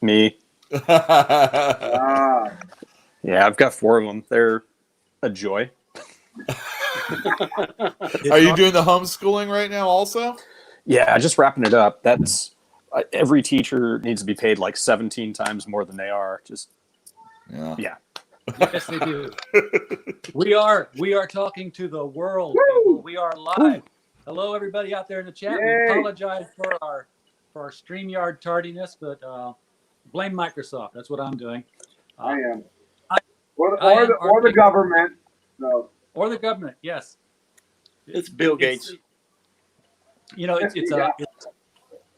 Me. Ah. Yeah, I've got 4 of them. They're a joy. Are you doing the homeschooling right now also? Yeah, just wrapping it up. That's every teacher needs to be paid like 17 times more than they are. Just yeah. Yes, they do. We are talking to the world, people. We are live. Hello, everybody out there in the chat. Yay. We apologize for our StreamYard tardiness, but blame Microsoft. That's what I'm doing. I am. I Or am the government. No. Or the government, yes. It's Bill Gates.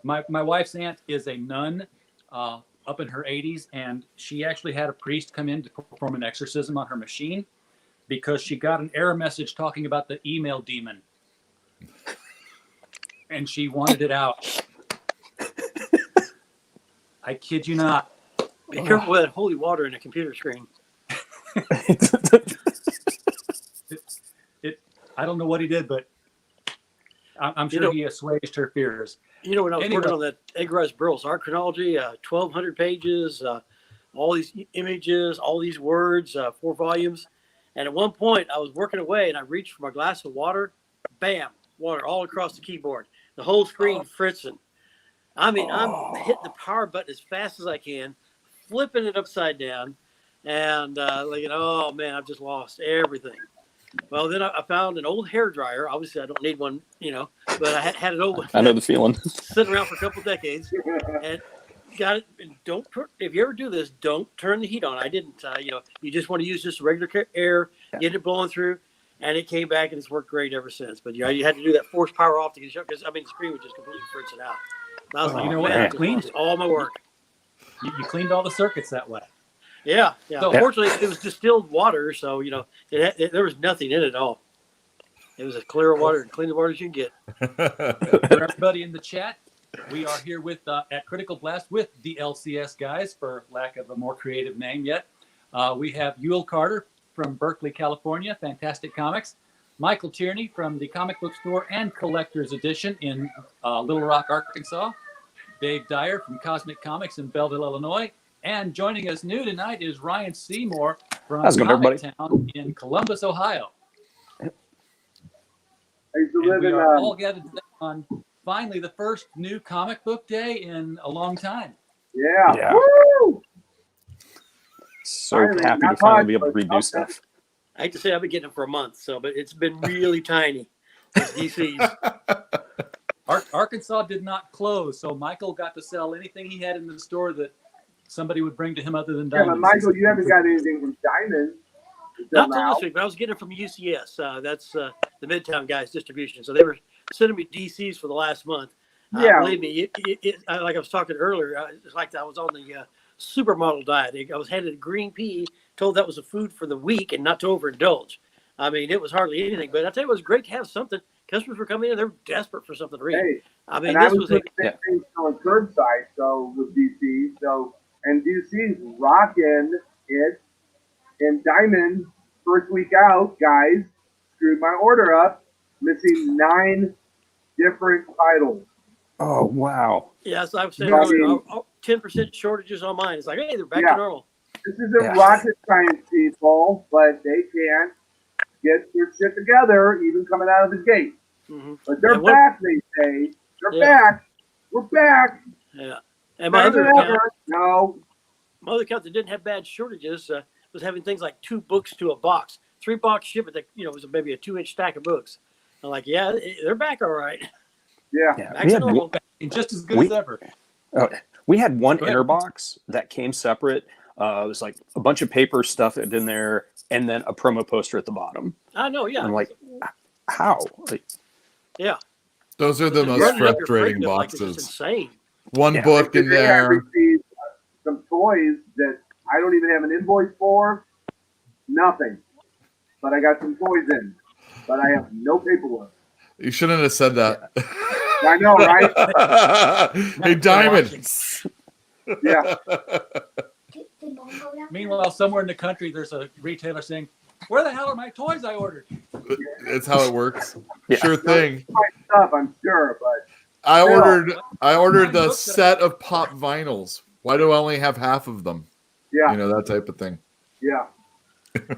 My wife's aunt is a nun up in her 80s, and she actually had a priest come in to perform an exorcism on her machine because she got an error message talking about the email demon. And she wanted it out. I kid you not. Be careful with that holy water in a computer screen. I don't know what he did, but I'm sure he assuaged her fears. You know, when I was working on that Egg-Rise Burroughs art chronology, 1,200 pages, all these images, all these words, 4 volumes. And at one point, I was working away, and I reached for my glass of water. Bam, water all across the keyboard. The whole screen fritzing. I mean, I'm hitting the power button as fast as I can, flipping it upside down, and oh, man, I've just lost everything. Well, then I found an old hair dryer. Obviously, I don't need one, but I had an old one. I know the feeling. Sitting around for a couple of decades, and got it. And if you ever do this, don't turn the heat on. I didn't. You just want to use just regular air, get it blowing through, and it came back and it's worked great ever since. But you had to do that forced power off to get it shut because the screen would just completely fritz it out. And I was like, you know what? man, I cleaned all my work. You cleaned all the circuits that way. Yeah. So, Fortunately, it was distilled water, so there was nothing in it at all. It was as clear water and clean water as you can get. For everybody in the chat, we are here with at Critical Blast with the LCS guys, for lack of a more creative name yet. We have Yule Carter from Berkeley, California, Fantastic Comics. Michael Tierney from the Comic Book Store and Collector's Edition in Little Rock, Arkansas. Dave Dyer from Cosmic Comics in Belleville, Illinois. And joining us new tonight is Ryan Seymour from Comic Town in Columbus, Ohio. I used to live we in are all gathered today on finally the first new comic book day in a long time. Yeah. Woo! So happy to finally be able to read new stuff. I hate to say I've been getting it for a month, but it's been really tiny. DCs. Arkansas did not close, so Michael got to sell anything he had in the store that somebody would bring to him other than Diamond. Yeah, but Michael, you haven't got anything from Diamond. Not till this week, but I was getting it from UCS. That's the Midtown guys distribution. So they were sending me DCs for the last month. Yeah. Believe me, like I was talking earlier, it's like I was on the supermodel diet. I was handed a green pea, told that was a food for the week and not to overindulge. I mean, it was hardly anything. But I tell you, it was great to have something. Customers were coming in; they were desperate for something to read. Hey, I mean, and this I was doing the same thing on curbside, so with DC, and DC's rocking it. And Diamond, first week out, guys, screwed my order up, missing 9 different titles. Oh, wow. Yeah, so I was saying earlier, 10% shortages on mine. It's like, hey, they're back to normal. This isn't rocket science, people, but they can't get their shit together, even coming out of the gate. Mm-hmm. But they're back, they say. They're back. We're back. Yeah. And my other account that didn't have bad shortages was having things like 2 books to a box, 3-box shipment that was maybe a 2-inch stack of books. I'm like, yeah, they're back all right. Yeah. Back to normal, just as good as ever. We had one inner box that came separate. It was like a bunch of paper stuff in there, and then a promo poster at the bottom. I know, yeah. I'm like, how? Yeah. Those are the most frustrating boxes. Like, it's insane. One book in there. I received some toys that I don't even have an invoice for. Nothing. But I got some toys in. But I have no paperwork. You shouldn't have said that. I know, right? Hey, Diamond. Yeah. Meanwhile, somewhere in the country, there's a retailer saying, "Where the hell are my toys I ordered?" It's how it works. Yeah. Sure thing. My stuff, I'm sure, but I ordered the set of pop vinyls Why do I only have half of them? Yeah, You know, that type of thing. yeah.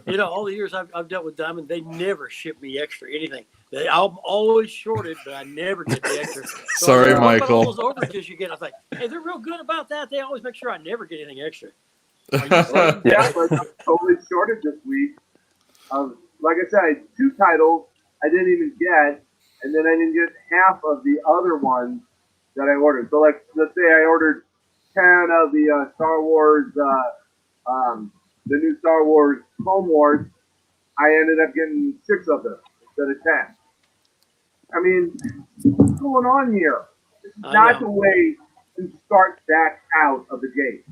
You know, all the years I've dealt with Diamond, they never ship me extra anything. I'm always shorted, but I never get the extra. So Sorry, what about all Michael. those overages you get? I was like, hey, they're real good about that. They always make sure I never get anything extra. Are you saying Yeah, but I'm totally shorted this week. Like I said, I had 2 titles I didn't even get, and then I didn't get half of the other ones that I ordered. So, like, let's say I ordered 10 of the Star Wars, the new Star Wars Clone Wars. I ended up getting 6 of them instead of 10. I mean, what's going on here? This is not the way to start that out of the gate.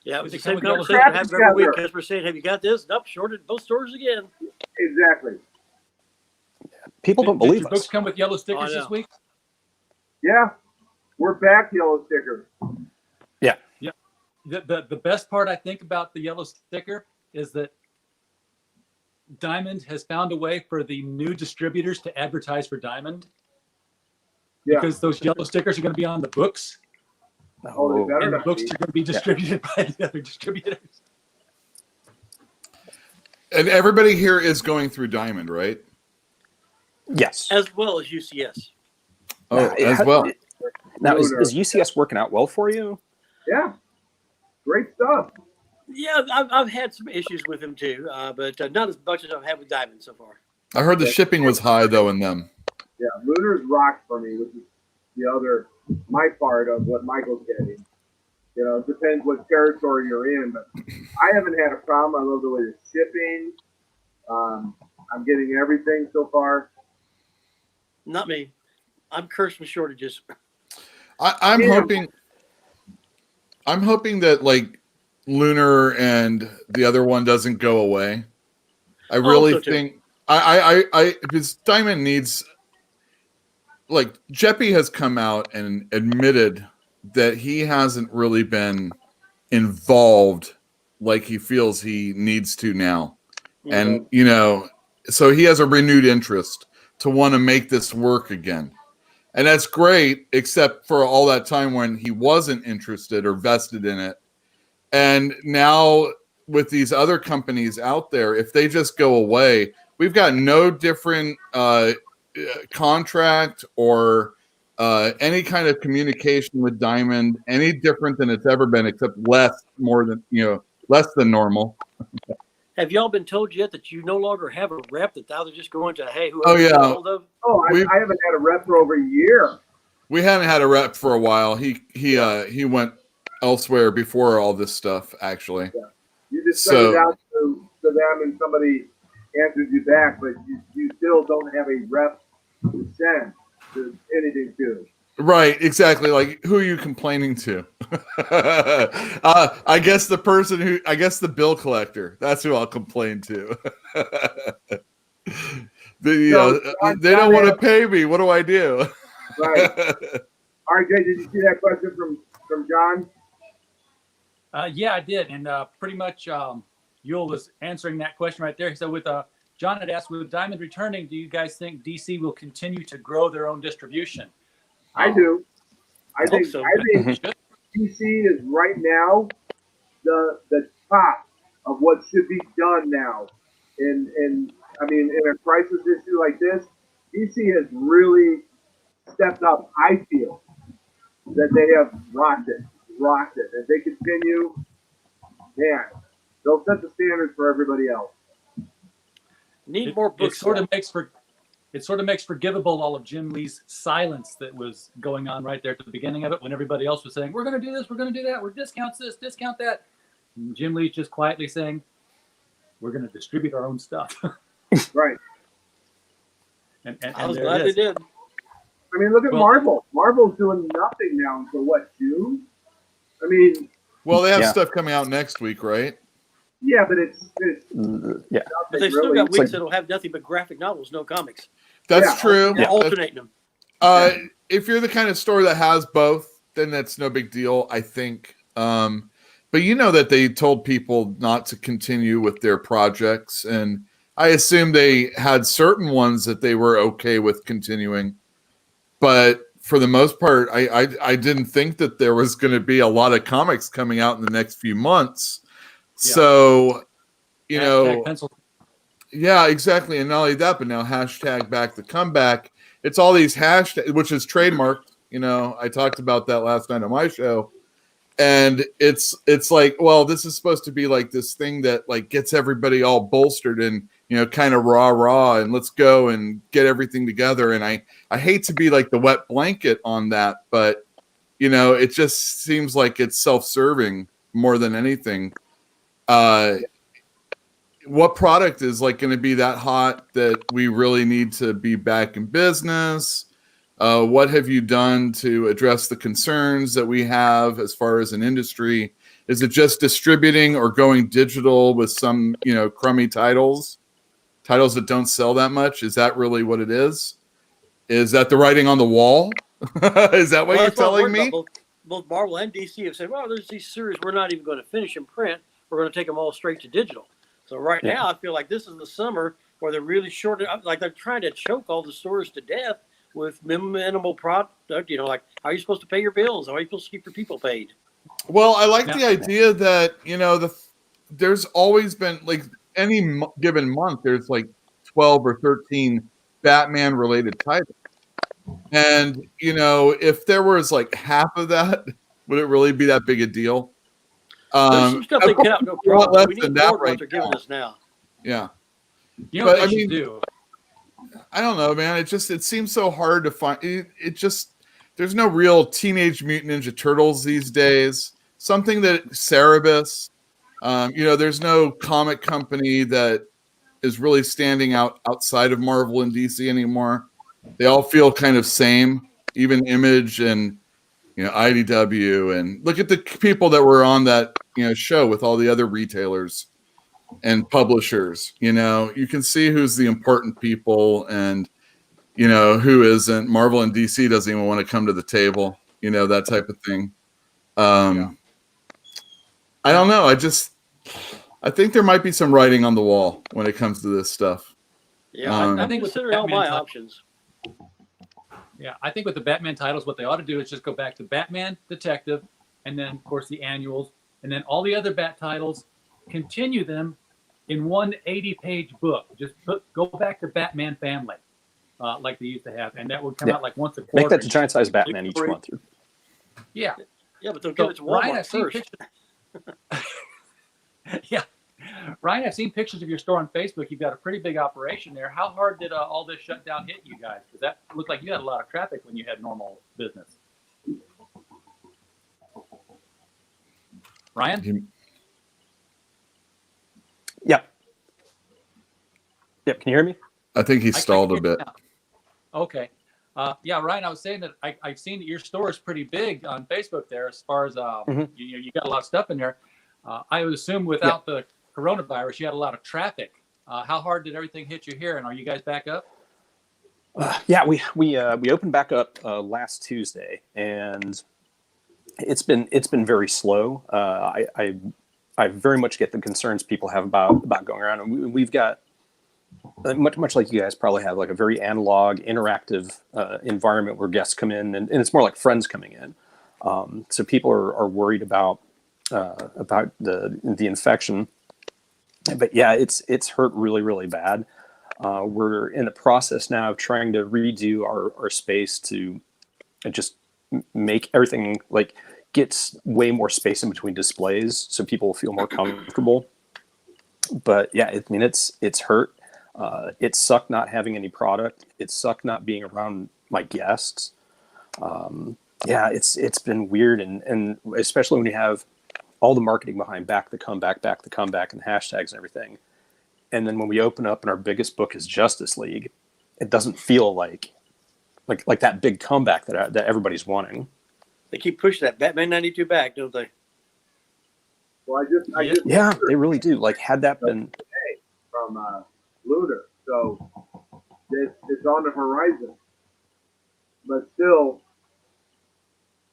Yeah, it was Does the it same come with conversation I yellow have stickers? every week. Customers saying, have you got this? Nope, shorted both stores again. Exactly. People don't did believe your books us. come with yellow I stickers know. this week? Yeah, we're back yellow stickers. Yeah. Yeah. The best part I think about the yellow sticker is that Diamond has found a way for the new distributors to advertise for Diamond Yeah. because those yellow stickers are going to be on the books, Oh, they better and the not books be. are going to be distributed by the other distributors. And everybody here is going through Diamond, right? Yes. As well as UCS. Oh, Now, as well. Now, is Lunar. UCS working out well for you? Yeah. Great stuff. Yeah, I've had some issues with them too, but not as much as I've had with Diamond so far. I heard the shipping was high though in them. Yeah, Lunar's rock for me, which is my part of what Michael's getting. You know, it depends what territory you're in, but I haven't had a problem. I love the way the shipping. I'm getting everything so far. Not me. I'm cursed with shortages. I'm hoping that like Lunar and the other one doesn't go away. I really so too. think I because Diamond needs, like, Jeppy has come out and admitted that he hasn't really been involved like he feels he needs to now. And, you know, so he has a renewed interest to want to make this work again. And that's great, except for all that time when he wasn't interested or vested in it. And now with these other companies out there, if they just go away, we've got no different contract or any kind of communication with Diamond, any different than it's ever been, except less than normal. Have y'all been told yet that you no longer have a rep, that now they're just going to, hey, Oh, whoever yeah. you get hold of? Oh, I haven't had a rep for over a year. We hadn't had a rep for a while. He went elsewhere before all this stuff, actually. Yeah. You just send it out to them and somebody answers you back, but you still don't have a rep to send to anything to. Right, exactly. Like, who are you complaining to? I guess the bill collector. That's who I'll complain to. They don't want to pay me. What do I do? Right. RJ, did you see that question from John? Yeah, I did, and pretty much Yule was answering that question right there. So with John had asked, with Diamond returning, do you guys think DC will continue to grow their own distribution? I do. I think so. DC is right now the top of what should be done now. In a crisis issue like this, DC has really stepped up. I feel that they have rocked it. If they continue, man, they'll set the standards for everybody else. Need more It books. sort of makes forgivable all of Jim Lee's silence that was going on right there at the beginning of it, when everybody else was saying, we're going to do this, we're going to do that, we're discounts this, discount that. And Jim Lee's just quietly saying, we're going to distribute our own stuff. Right. I and was there glad it they is. did. I mean, look at Well- Marvel. Marvel's doing nothing now until what, June? I mean, Well, they have Yeah. stuff coming out next week, right? yeah, but it's Yeah. But they've still really. got weeks like- that'll have nothing but graphic novels, no comics. That's Yeah. true. They're alternating them. If you're the kind of store that has both, then that's no big deal, I think. But you know that they told people not to continue with their projects, and I assume they had certain ones that they were okay with continuing. But for the most part, I didn't think that there was going to be a lot of comics coming out in the next few months. Yeah. So, you Hashtag know, pencil. yeah, exactly. And not only that, but now hashtag back the comeback. It's all these hashtags, which is trademarked. You know, I talked about that last night on my show. And it's like, well, this is supposed to be like this thing that like gets everybody all bolstered and, you know, kind of rah and let's go and get everything together. And I hate to be like the wet blanket on that, but you know, it just seems like it's self-serving more than anything. What product is like going to be that hot that we really need to be back in business? What have you done to address the concerns that we have as far as an industry? Is it just distributing or going digital with some, you know, crummy titles that don't sell that much? Is that really what it is? Is that the writing on the wall? Is that what you're That's what I'm telling worried me? about. Both Marvel and DC have said, well, there's these series we're not even going to finish in print. We're going to take them all straight to digital. So right now, I feel like this is the summer where they're really short. Like they're trying to choke all the stores to death with minimal product. You know, like how are you supposed to pay your bills? How are you supposed to keep your people paid? Well, I like the idea that, you know, there's always been like any given month, there's like 12 or 13 Batman related titles. And, you know, if there was like half of that, would it really be that big a deal? There's some stuff they cut out, no problem. Less We need than that more of right what they're giving us now. Yeah. You know But, what they I should mean, do? I don't know, man. It seems so hard to find. It just, there's no real Teenage Mutant Ninja Turtles these days. Something that Cerebus, you know, there's no comic company that is really standing out outside of Marvel and DC anymore. They all feel kind of same, even Image and, you know, IDW. And look at the people that were on that, you know, show with all the other retailers and publishers. You know, you can see who's the important people and, you know, who isn't. Marvel and DC doesn't even want to come to the table, you know, that type of thing. I don't know. I think there might be some writing on the wall when it comes to this stuff. Yeah, I I'm think with the considering all Batman my title- options. Yeah, I think with the Batman titles, what they ought to do is just go back to Batman, Detective, and then of course the annuals, and then all the other Bat titles, continue them in one 80-page book. Just go back to Batman Family, like they used to have, and that would come out like once a quarter. Make that the giant size Batman each month. Yeah. Yeah, but they'll give it to Ryan, Walmart I've seen first. Yeah. Ryan, I've seen pictures of your store on Facebook. You've got a pretty big operation there. How hard did all this shutdown hit you guys? Because that looked like you had a lot of traffic when you had normal business. Ryan? Yep. Yep. Can you hear me? I think he stalled I a bit. Okay. Yeah, Ryan, I was saying that I've seen that your store is pretty big on Facebook there as far as you got a lot of stuff in there. I would assume without the coronavirus, you had a lot of traffic. How hard did everything hit you here? And are you guys back up? Yeah, we opened back up last Tuesday, and it's been very slow. I very much get the concerns people have about going around, and we've got much like you guys probably have like a very analog, interactive environment where guests come in, and it's more like friends coming in. So people are worried about the infection. But yeah, it's hurt really, really bad. We're in the process now of trying to redo our space to just make everything like gets way more space in between displays so people will feel more comfortable. But yeah, I mean, it's hurt. It sucked not having any product. It sucked not being around my guests. Yeah, it's been weird, and especially when you have all the marketing behind back the comeback, and the hashtags and everything. And then when we open up and our biggest book is Justice League, it doesn't feel like that big comeback that everybody's wanting. They keep pushing that Batman 92 back, don't they? Well, I just Yeah, they really do. Like, had that been from Lunar, so it's on the horizon. But still,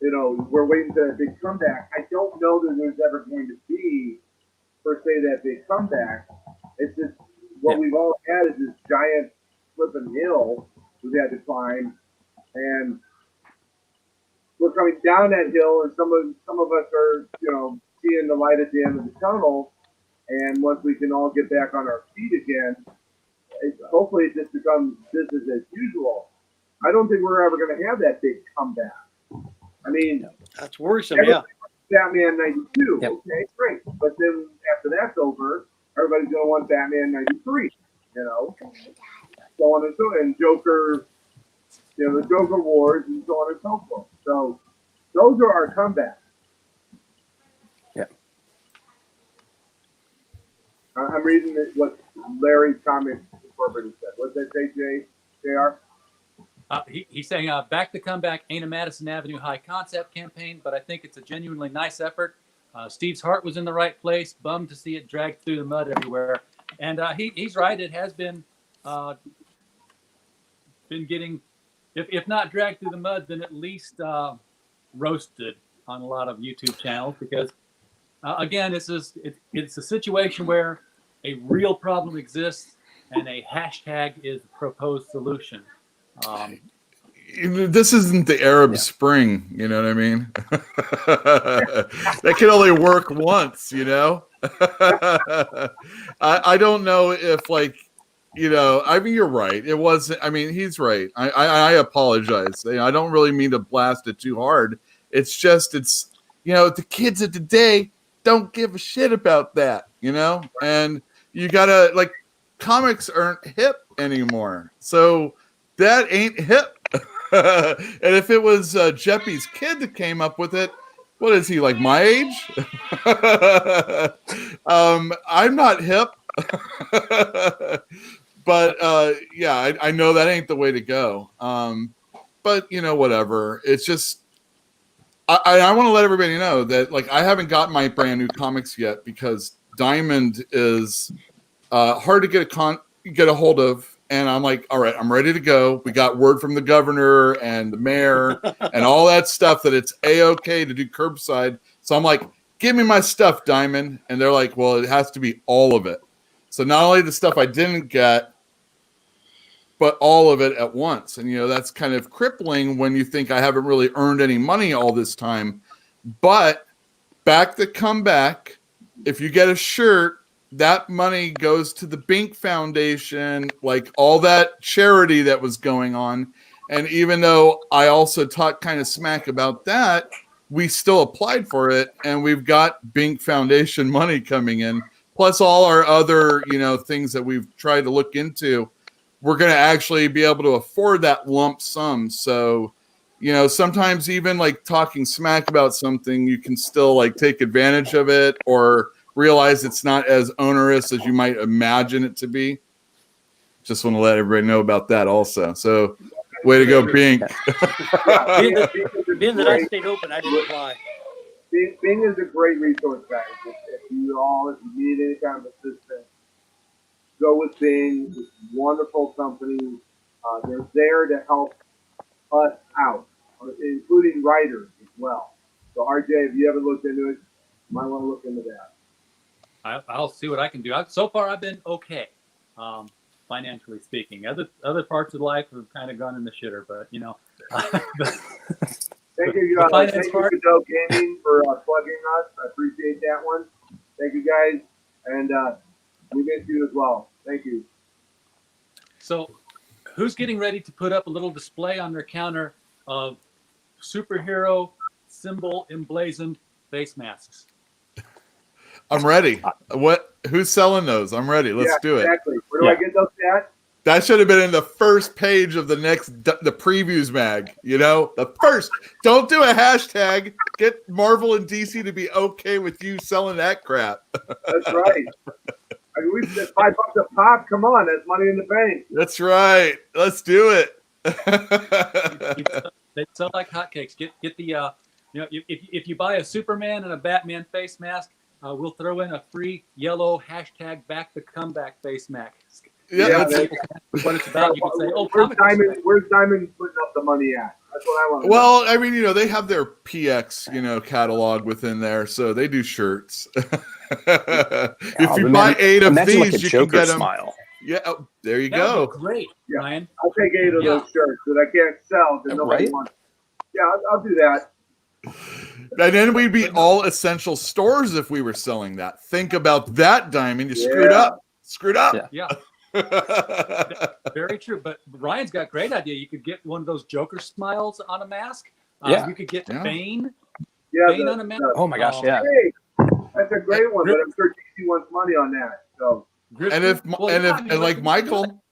you know, we're waiting for that big comeback. I don't know that there's ever going to be, per se, that big comeback. It's just what we've all had is this giant flipping hill we've had to climb, and we're coming down that hill, and some of us are, seeing the light at the end of the tunnel. And once we can all get back on our feet again, hopefully it just becomes business as usual. I don't think we're ever going to have that big comeback. I mean, That's worrisome, yeah. Batman 92, Yep. okay, great. But then after that's over, everybody's going to want Batman 93, so on and so, and Joker, the Joker Wars, and so on and so forth. So those are our comebacks. Yeah. I'm reading what Larry's comment incorporated said. What's that say, JR? He's saying, back to comeback ain't a Madison Avenue high concept campaign, but I think it's a genuinely nice effort. Steve's heart was in the right place. Bummed to see it dragged through the mud everywhere. And he's right. It has been getting, if not dragged through the mud, then at least roasted on a lot of YouTube channels because, again, it's a situation where a real problem exists and a hashtag is the proposed solution. This isn't the Arab Spring, you know what I mean? That can only work once, I don't know if I mean, you're right. It wasn't, I mean, he's right. I apologize. I don't really mean to blast it too hard. It's just, the kids of today don't give a shit about that, and you gotta, comics aren't hip anymore. So that ain't hip. And if it was Jeppy's kid that came up with it, what is he, my age? I'm not hip. But I know that ain't the way to go. But whatever. It's just I want to let everybody know that I haven't got my brand new comics yet because Diamond is hard to get a hold of. And I'm like, all right, I'm ready to go. We got word from the governor and the mayor and all that stuff that it's A-okay to do curbside. So I'm like, give me my stuff, Diamond. And they're like, well, it has to be all of it. So not only the stuff I didn't get, but all of it at once. And, that's kind of crippling when you think I haven't really earned any money all this time. But back the comeback, if you get a shirt, that money goes to the Bink Foundation, all that charity that was going on. And even though I also talked kind of smack about that, we still applied for it. And we've got Bink Foundation money coming in, plus all our other, things that we've tried to look into. We're going to actually be able to afford that lump sum. So, sometimes even talking smack about something, you can still take advantage of it or realize it's not as onerous as you might imagine it to be. Just want to let everybody know about that also. So, way to go, Bing. Being that I stayed open, I didn't apply. Bing is a great resource, guys. If you need any kind of assistance, go with Bing. It's a wonderful company. They're there to help us out, including writers as well. So, RJ, if you haven't looked into it, you might want to look into that. I'll see what I can do. So far, I've been okay, financially speaking. Other parts of life have kind of gone in the shitter, but Thank you, thank you, Godot Gaming, for plugging us. I appreciate that one. Thank you, guys, and we miss you as well. Thank you. So, who's getting ready to put up a little display on their counter of superhero symbol emblazoned face masks? I'm ready. Who's selling those? I'm ready. Let's do it. Exactly. Where do I get those at? That should have been in the first page of the previews mag. The first. Don't do a hashtag. Get Marvel and DC to be okay with you selling that crap. That's right. I mean, we said $5 a pop. Come on, that's money in the bank. That's right. Let's do it. They sell like hotcakes. Get the if you buy a Superman and a Batman face mask, we'll throw in a free yellow hashtag back the comeback face mask. Yeah, that's what it's about. You can say, "Oh, where's Diamond putting up the money at?" That's what I want to know. Well, I mean, they have their PX, catalog within there, so they do shirts. If you buy 8 of these, you can get them. Smile. Yeah, there you that go. would be great, Yeah. Ryan. I'll take 8 of those shirts that I can't sell because nobody Right? wants. Yeah, I'll do that. And then we'd be all essential stores if we were selling that. Think about that, Diamond. You screwed Yeah. up. Screwed up. Yeah. Yeah, very true. But Ryan's got a great idea. You could get one of those Joker smiles on a mask. Yeah. You could get Yeah. Bane. Yeah, Bane on a mask. Oh my gosh, yeah. hey, that's a great one, but I'm sure DC wants money on that. So And like Michael,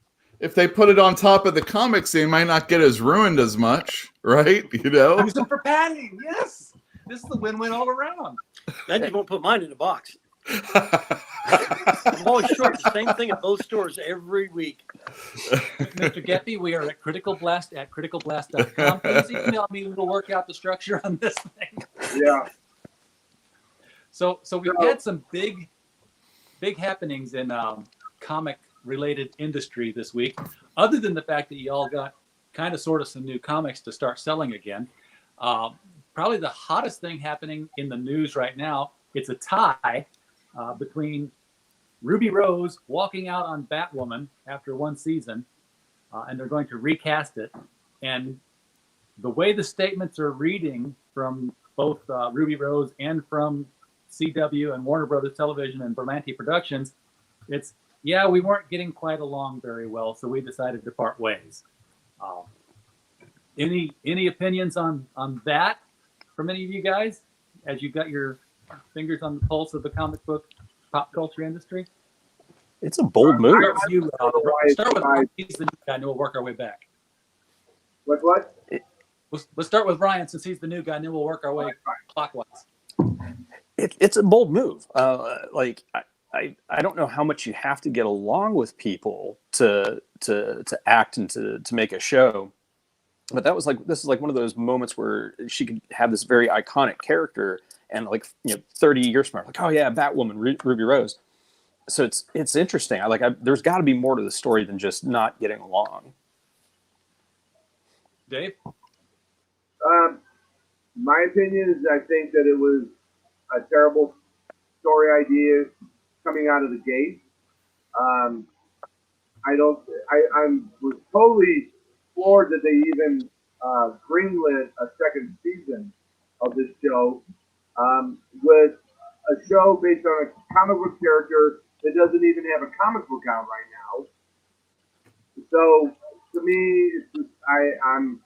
if they put it on top of the comics, they might not get as ruined as much, right? You know? use them for padding. Yes. This is the win-win all around. Then you won't put mine in a box. I'm always short the same thing at both stores every week. Mr. Geppy, we are at Critical Blast at criticalblast.com. Please email me. We'll work out the structure on this thing. yeah, So we've had some big happenings in comic-related industry this week. Other than the fact that you all got kind of sort of some new comics to start selling again. Probably the hottest thing happening in the news right now, it's a tie between Ruby Rose walking out on Batwoman after one season, and they're going to recast it. And the way the statements are reading from both Ruby Rose and from CW and Warner Brothers Television and Berlanti Productions, it's, yeah, we weren't getting quite along very well, so we decided to part ways. Any opinions on that from any of you guys, as you've got your fingers on the pulse of the comic book pop culture industry? It's a bold move. Start with you, start with Ryan. He's the new guy, and we'll work our way back. what? Let's start with Ryan, since he's the new guy, and then we'll work our way clockwise. It's a bold move. Like I don't know how much you have to get along with people to act and to make a show. But this is like one of those moments where she could have this very iconic character, and 30 years from now, like, oh yeah, Batwoman, Ruby Rose. So it's interesting. There's got to be more to the story than just not getting along. Dave? My opinion is I think that it was a terrible story idea coming out of the gate. I was totally floored that they even greenlit a second season of this show with a show based on a comic book character that doesn't even have a comic book out right now. So to me, it's just, I'm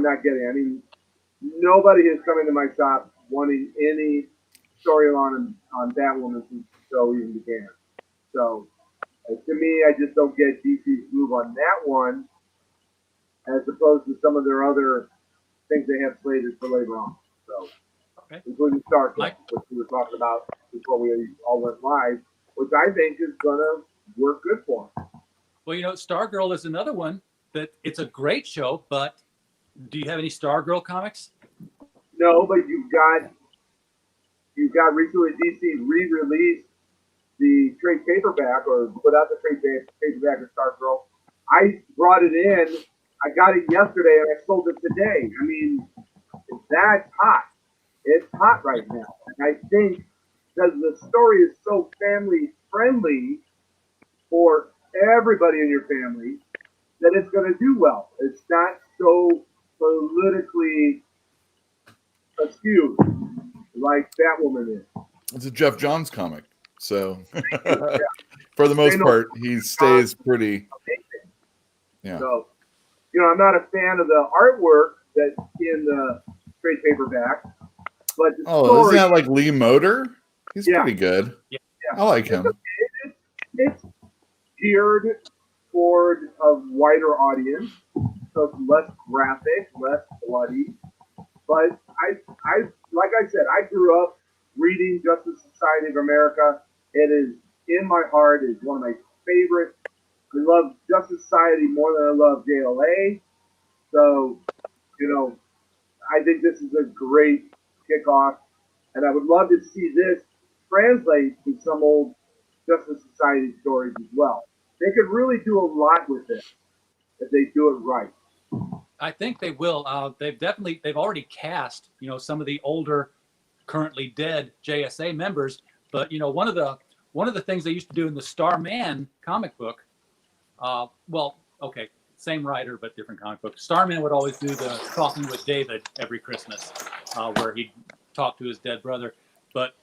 not getting it. I mean, nobody has come into my shop wanting any storyline on Batwoman since the show even began. So to me, I just don't get DC's move on that one, as opposed to some of their other things they have slated for later on. So, including Star Cut, which we were talking about before we all went live, which I think is going to work good for them. Well, Stargirl is another one that it's a great show, but do you have any Stargirl comics? No, but you've got recently DC re-released the trade paperback, or put out the trade paperback of Stargirl. I brought it in. I got it yesterday, and I sold it today. I mean, that's hot. It's hot right now. And I think because the story is so family friendly for everybody in your family, that it's going to do well. It's not so politically askew like Batwoman is. It's a Jeff Johns comic, so for the most part, he stays pretty. Yeah. So, I'm not a fan of the artwork that's in the trade paperback, but the story, isn't that like Lee Moder? He's pretty good. Yeah. I like him. It's geared toward a wider audience, so it's less graphic, less bloody. But I like I said, I grew up reading Justice Society of America. It is in my heart. It's one of my favorite. I love Justice Society more than I love JLA. So, I think this is a great kickoff, and I would love to see this translate to some old Justice Society stories as well. They could really do a lot with this if they do it right. I think they will. They've already cast, some of the older, currently dead JSA members. But one of the things they used to do in the Starman comic book. same writer, but different comic book. Starman would always do the Talking with David every Christmas, where he'd talk to his dead brother. But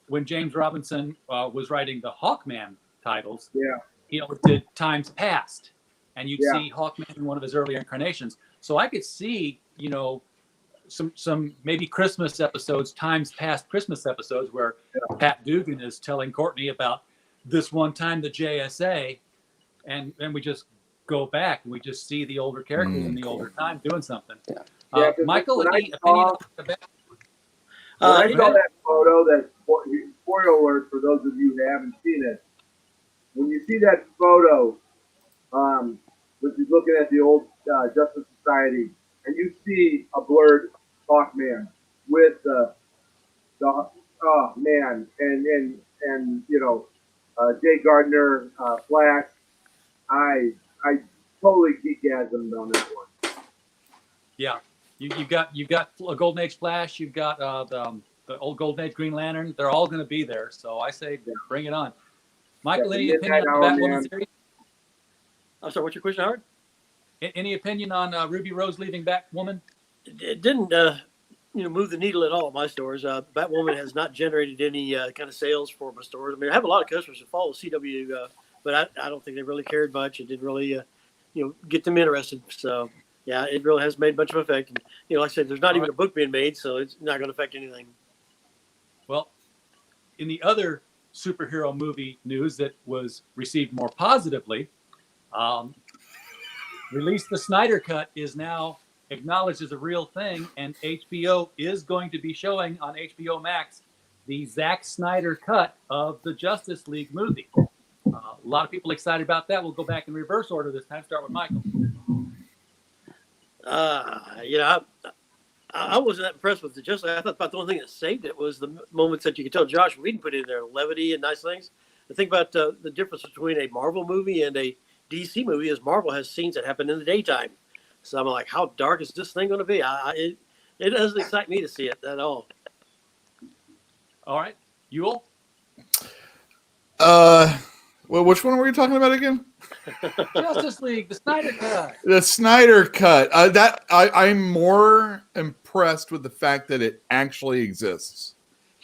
when James Robinson was writing the Hawkman titles, he always did Times Past, and you'd see Hawkman in one of his earlier incarnations. So I could see, some maybe Christmas episodes, Times Past Christmas episodes, where Pat Dugan is telling Courtney about this one time the JSA, and we just go back and we just see the older characters in the older time doing something. Michael, any opinion about when I saw that photo, that spoiler alert for those of you who haven't seen it, when you see that photo, which is looking at the old Justice Society, and you see a blurred Hawkman with the oh man, and Jay Gardner, Flash, I totally geekasmed on that one. Yeah, you've got a Golden Age Flash, you've got the old Golden Age Green Lantern. They're all going to be there, so I say bring it on. Michael, any opinion on the Batwoman series? I'm sorry, what's your question, Howard? Any opinion on Ruby Rose leaving Batwoman? It didn't move the needle at all at my stores. Batwoman has not generated any kind of sales for my stores. I mean, I have a lot of customers who follow CW, but I don't think they really cared much. It didn't really get them interested. So yeah, it really hasn't made much of an effect. And, like I said, there's not even a book being made, so it's not going to affect anything. Well, in the other superhero movie news that was received more positively, released the Snyder Cut is now acknowledged as a real thing, and HBO is going to be showing on HBO Max the Zack Snyder cut of the Justice League movie. A lot of people excited about that. We'll go back in reverse order this time. Start with Michael. I wasn't that impressed with the Justice League. I thought about the only thing that saved it was the moments that you could tell Josh Whedon put in there, levity and nice things. The thing about the difference between a Marvel movie and a DC movie is Marvel has scenes that happen in the daytime. So I'm like, how dark is this thing going to be? It doesn't excite me to see it at all. All right. Yule? Well, which one were you talking about again? Justice League, the Snyder Cut. The Snyder Cut. I'm more impressed with the fact that it actually exists.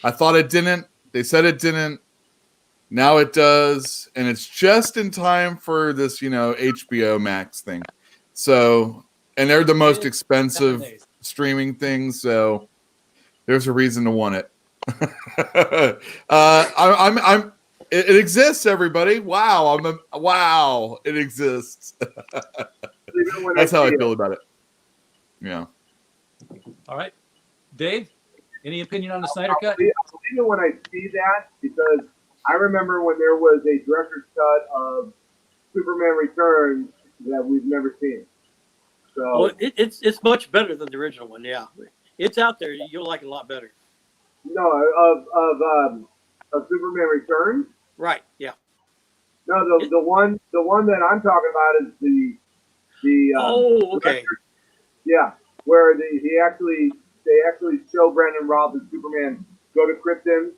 I thought it didn't. They said it didn't. Now it does, and it's just in time for this, HBO Max thing. So, and they're the most expensive streaming things, so there's a reason to want it. It exists, everybody. Wow, wow, it exists. That's how I feel about it. Yeah. All right, Dave. Any opinion on the Snyder Cut? I believe it when I see that, because I remember when there was a director's cut of Superman Returns that we've never seen. So Well, it's much better than the original one. Yeah, it's out there. You'll like it a lot better. no, of Superman Returns. Right. Yeah. No, the one that I'm talking about is the Oh, okay. director. Yeah, where they actually show Brandon Routh and Superman go to Krypton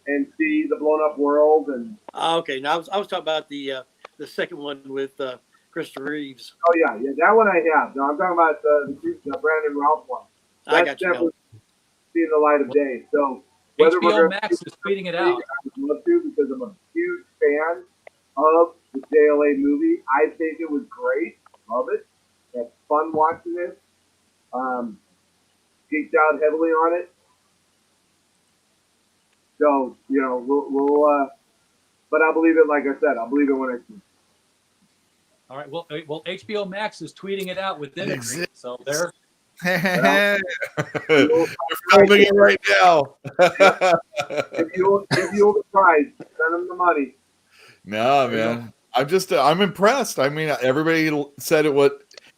and see the blown up world and. Okay. Now I was talking about the second one with Christopher Reeves. Oh yeah, that one I have. No, I'm talking about the Brandon Routh one. I got you. Definitely seeing the light of day. So whether HBO we're Max is tweeting it out. I would love to, because I'm a huge fan of the JLA movie. I think it was great. Love it. Had fun watching it. Geeked out heavily on it. So we'll but I believe it. Like I said, I believe it when I see it. All right. Well, HBO Max is tweeting it out with imagery, so they're They're filming it right now. If you'll the prize, send them the money. No, man. I'm impressed. I mean, everybody said it would.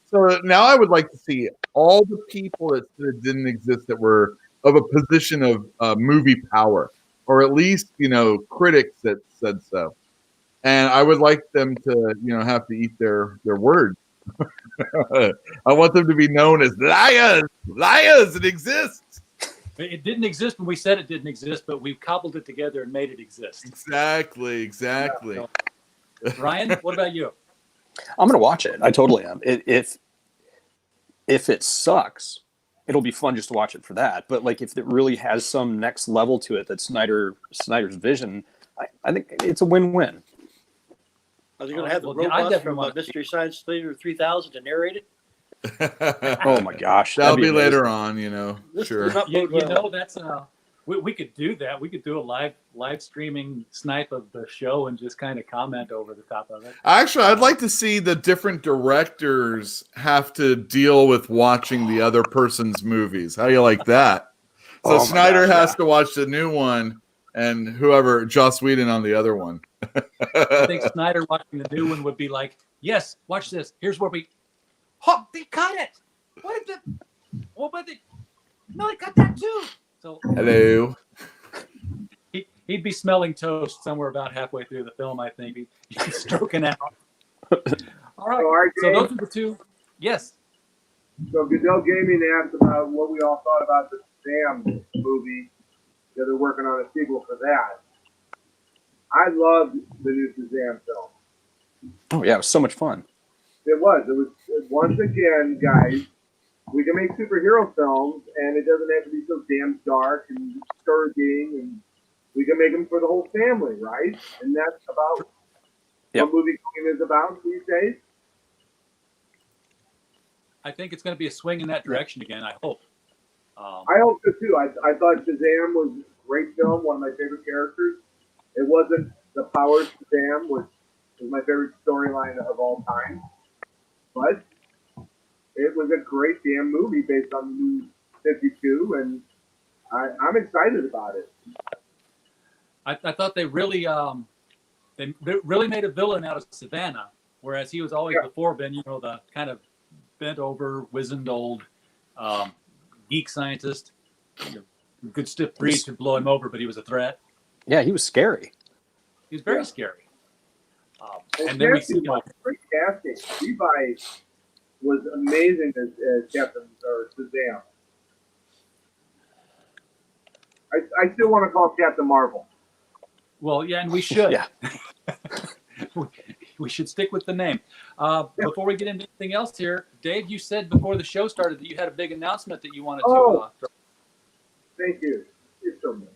So now I would like to see all the people that said it didn't exist that were of a position of movie power, or at least, critics that said so. And I would like them to, have to eat their words. I want them to be known as liars. Liars, it exists. it didn't exist when we said it didn't exist, but we've cobbled it together and made it exist. Exactly. So, Ryan, what about you? I'm gonna watch it. I totally am. If it sucks, it'll be fun just to watch it for that. But like if it really has some next level to it that Snyder's vision, I think it's a win-win. Are they going to have the Well, I robots definitely from want to Mystery Science Theater 3000 to narrate it? Oh my gosh, That'll that'd be later amazing. on, This sure. does not You, bode you well. know, that's we could do that. We could do a live streaming snipe of the show and just kind of comment over the top of it. Actually, I'd like to see the different directors have to deal with watching the other person's movies. How do you like that? So Oh my Snyder gosh, has yeah. to watch the new one, and whoever, Joss Whedon on the other one. I think Snyder watching the new one would be like, "Yes, watch this. Here's where we, oh, they cut it. What did the, what but they, no, they cut that too." So Hello. he'd be smelling toast somewhere about halfway through the film. I think he'd be stroking out. All right. So those are the two. Yes. So Goodell Gaming asked about what we all thought about the Sam movie. That they're working on a sequel for that. I loved the new Shazam film. Oh yeah, it was so much fun. It was. Once again, guys. We can make superhero films, and it doesn't have to be so damn dark and scourging, and we can make them for the whole family, right? And that's about what movie going is about these days. I think it's going to be a swing in that direction again. I hope. I hope so too. I thought Shazam was a great film, one of my favorite characters. It wasn't the Power Shazam, which is my favorite storyline of all time, but it was a great damn movie based on the new 52, and I'm excited about it. I thought they really made a villain out of Savannah, whereas he was always before been, the kind of bent over, wizened old geek scientist. Good stiff breeze could blow him over, but he was a threat. Yeah, he was scary. He was very scary. And then we see great casting. Levi was amazing as Captain or Shazam. I still want to call him Captain Marvel. Well, yeah, and we should. Yeah. We should stick with the name. Before we get into anything else here, Dave, you said before the show started that you had a big announcement that you wanted to. Thank you. You're so nice.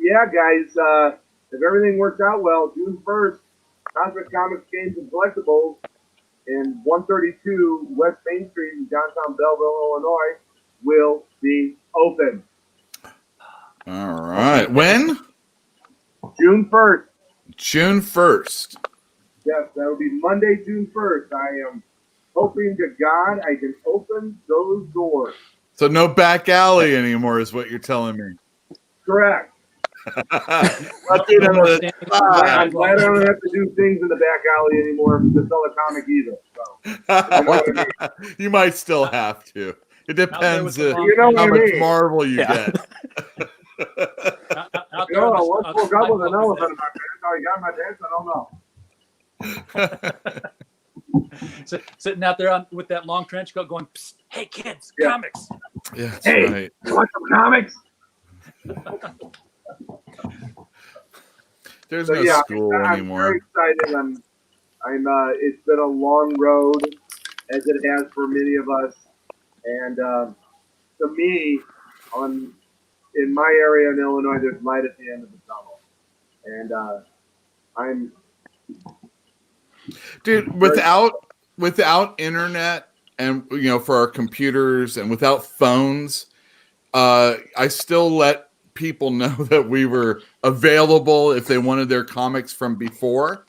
Yeah, guys. If everything works out well, June 1st, Cosmic Comics, Games, and Collectibles in 132 West Main Street in downtown Belleville, Illinois, will be open. All right. When? June 1st. June 1st. Yes, that will be Monday, June 1st. I am hoping to God I can open those doors. So no back alley anymore is what you're telling me. Correct. I'm glad I don't have to do things in the back alley anymore to sell a comic either. So. You might still have to. It depends how much Marvel you get. What's woke up with an elephant in my pants? How he got in my pants? I don't know. Sitting out there with that long trench coat going, "Psst, hey kids, comics." Yeah, that's hey, right. You want some comics? There's no school anymore. I'm very excited. It's been a long road, as it has for many of us, and to me, in my area in Illinois, there's light at the end of the tunnel, and I'm. Dude, without internet and for our computers and without phones, I still let people know that we were available if they wanted their comics from before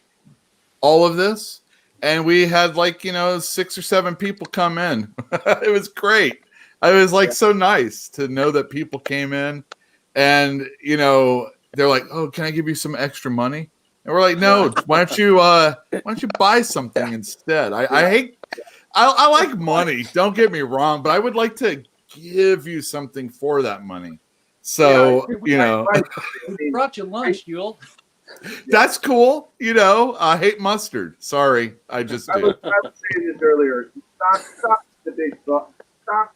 all of this. And we had 6 or 7 people come in. It was great. It was so nice to know that people came in and, they're like, "Oh, can I give you some extra money?" And we're like, "No, why don't you buy something instead?" I like money. Don't get me wrong, but I would like to give you something for that money. So, we brought you lunch, Yule. That's cool. I hate mustard. Sorry. I just do. I was saying this earlier. Stop the big box. Stop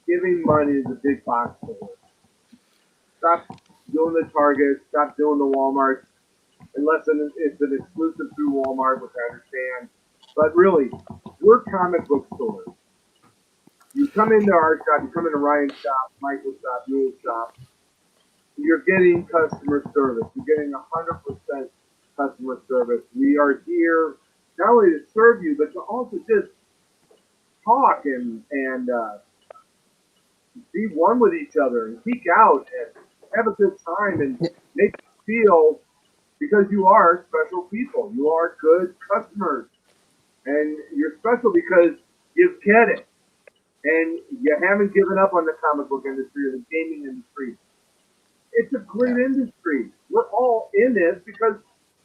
giving money to the big box stores. Stop doing the Target. Stop doing the Walmart. unless it's an exclusive through Walmart, which I understand. But really, we're comic book stores. You come into our shop, you come into Ryan's shop, Michael's shop, Newell's shop, you're getting customer service. You're getting 100% customer service. We are here not only to serve you, but to also just talk and be one with each other and geek out and have a good time and make you feel, because you are special people. You are good customers. And you're special because you get it. And you haven't given up on the comic book industry or the gaming industry. It's a great industry. We're all in this because,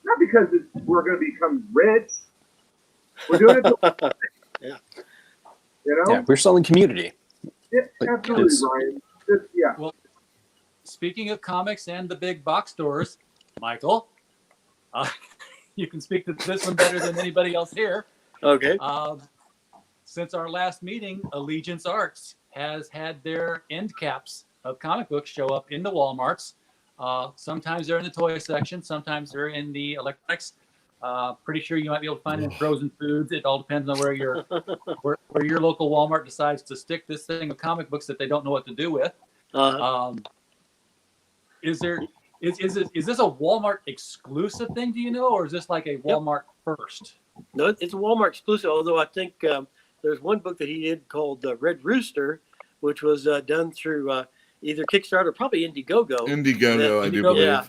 not because we're going to become rich. We're doing it to, Yeah. you know? Yeah, we're selling community. Yeah, Like, absolutely, it's- Ryan. Yeah. Well, speaking of comics and the big box stores, Michael, you can speak to this one better than anybody else here. Okay. Since our last meeting, Allegiance Arts has had their end caps of comic books show up in the Walmarts. Sometimes they're in the toy section, sometimes they're in the electronics. Pretty sure you might be able to find it in frozen foods. It all depends on where your local Walmart decides to stick this thing of comic books that they don't know what to do with. Is this a Walmart exclusive thing? Do you know, or is this like a Walmart first? No, it's a Walmart exclusive. Although I think there's one book that he did called Red Rooster, which was done through either Kickstarter or probably Indiegogo. Indiegogo, I do Indiegogo, believe. Yeah.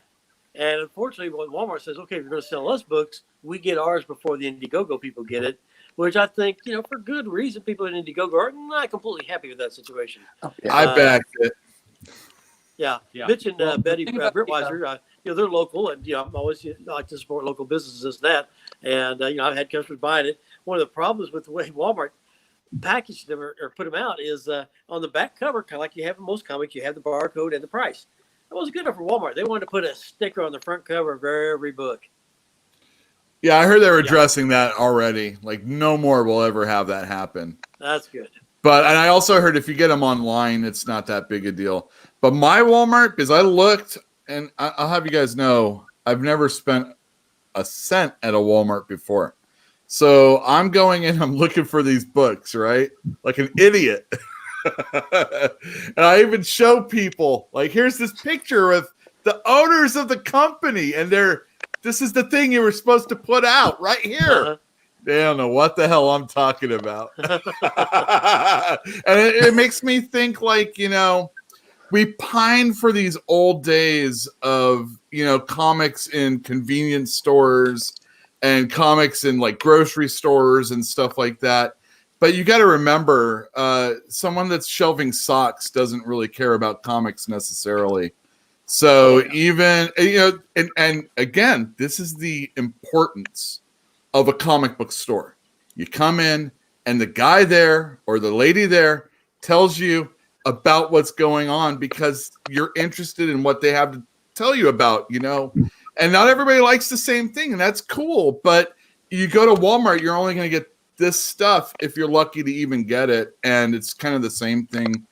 And unfortunately, when Walmart says, okay, if you're going to sell us books, we get ours before the Indiegogo people get it, which I think, for good reason, people in Indiegogo are not completely happy with that situation. Oh, yeah. I backed it. Yeah. Yeah. Mitch and Well, Betty the thing about Brittweiser, they're local, and I'm always like to support local businesses, this and that. And I've had customers buying it. One of the problems with the way Walmart packaged them or put them out is on the back cover, kind of like you have in most comics, you have the barcode and the price. That wasn't good enough for Walmart. They wanted to put a sticker on the front cover of every book. Yeah, I heard they were addressing that already. Like, no more will ever have that happen. That's good. And I also heard if you get them online, it's not that big a deal. But my Walmart, because I looked, and I'll have you guys know, I've never spent a cent at a Walmart before. So I'm going in, I'm looking for these books, right? Like an idiot. And I even show people, like, here's this picture with the owners of the company, and this is the thing you were supposed to put out right here. Uh-huh. They don't know what the hell I'm talking about. And it makes me think, like, we pine for these old days of, comics in convenience stores and comics in like grocery stores and stuff like that. But you got to remember, someone that's shelving socks doesn't really care about comics necessarily. So even, and again, this is the importance of a comic book store. You come in and the guy there or the lady there tells you about what's going on because you're interested in what they have to tell you about, and not everybody likes the same thing, and that's cool. But you go to Walmart, you're only going to get this stuff if you're lucky to even get it. And it's kind of the same thing.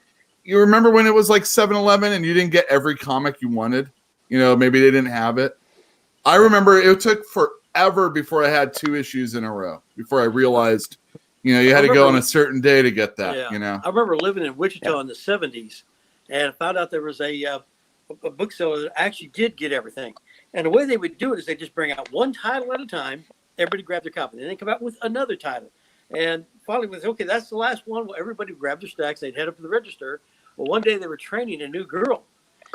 You remember when it was like 7-Eleven and you didn't get every comic you wanted? Maybe they didn't have it. I remember it took forever before I had 2 issues in a row before I realized, you had to go on a certain day to get that, I remember living in Wichita in the 70s and found out there was a bookseller that actually did get everything. And the way they would do it is they just bring out one title at a time. Everybody grabbed their copy. Then they come out with another title. And finally, it was, okay, that's the last one. Well, everybody grabbed their stacks. They'd head up to the register. Well, one day they were training a new girl.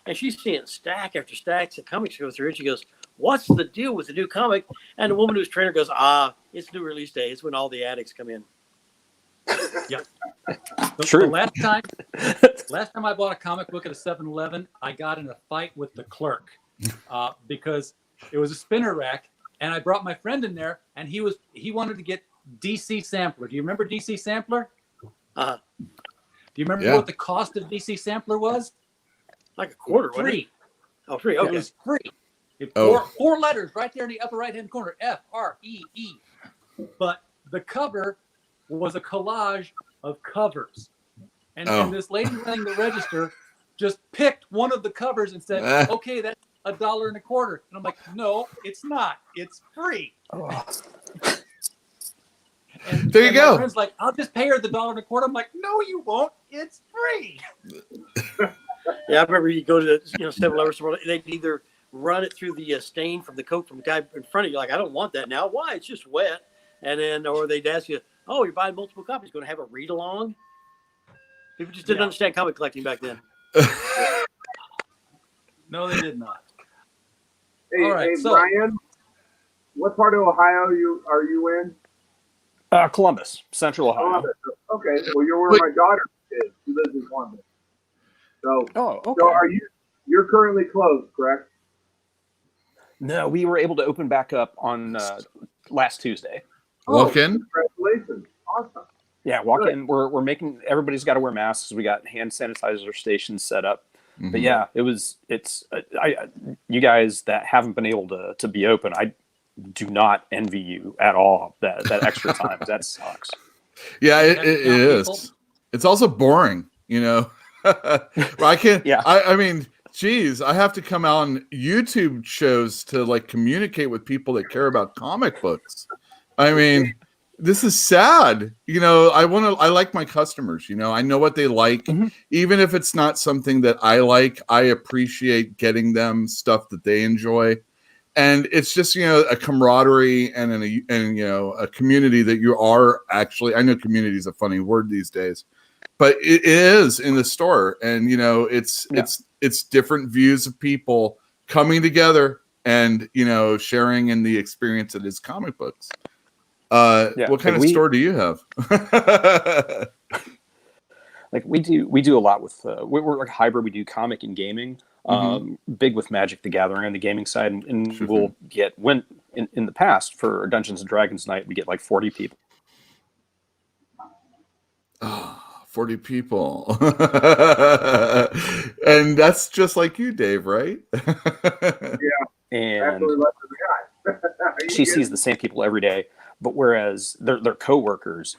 And she's seeing stack after stacks of comics go through. And she goes, what's the deal with the new comic? And the woman who's trainer goes, it's new release day. It's when all the addicts come in. Yeah. True. The last time I bought a comic book at a 7-Eleven, I got in a fight with the clerk because it was a spinner rack, and I brought my friend in there, and he wanted to get DC Sampler. Do you remember DC Sampler? Uh-huh. Do you remember what the cost of DC Sampler was? Like a quarter, wasn't it? Free. Oh, free. It Okay. was free. Four letters right there in the upper right-hand corner, FREE. But the cover was a collage of covers. And this lady running the register just picked one of the covers and said, okay, $1.25. And I'm like, no, it's not. It's free. Oh. And, There you and go. My friend's like, I'll just pay her the $1.25. I'm like, no, you won't. It's free. Yeah, I remember you go to the 7-Eleven store. They'd either run it through the stain from the Coke from the guy in front of you. Like, I don't want that now. Why? It's just wet. And then, or they'd ask you, oh, you're buying multiple copies. Going to have a read along? People just didn't understand comic collecting back then. No, they did not. Hey, All right, hey so- Ryan, what part of Ohio are you in? Columbus, Central Ohio. Columbus. Okay, well, you're where my daughter is. She lives in Columbus. So, Oh, okay. so you're currently closed, correct? No, we were able to open back up on last Tuesday. Walk in. Congratulations. Awesome. Yeah, walk Good. in. We're making, everybody's got to wear masks. We got hand sanitizer stations set up. Mhm. But yeah, you guys that haven't been able to be open, I do not envy you at all. That extra time, that sucks. Yeah, it People. is. It's also boring, I can't. Yeah. I mean, geez, I have to come out on YouTube shows to like communicate with people that care about comic books. I mean, this is sad. I like my customers. I know what they like, Mhm. even if it's not something that I like. I appreciate getting them stuff that they enjoy. And it's just, a camaraderie and a community that you are actually, I know community is a funny word these days, but it is in the store. And, it's different views of people coming together and, sharing in the experience that is comic books. What kind of store do you have? Like we do a lot with, we're like hybrid. We do comic and gaming. Big with Magic the Gathering on the gaming side, and Sure. we'll get in the past for Dungeons and Dragons night, we get like 40 people. 40 people. And that's just like you, Dave, right? And Absolutely less than the guy. she sees the same people every day, but whereas they're coworkers,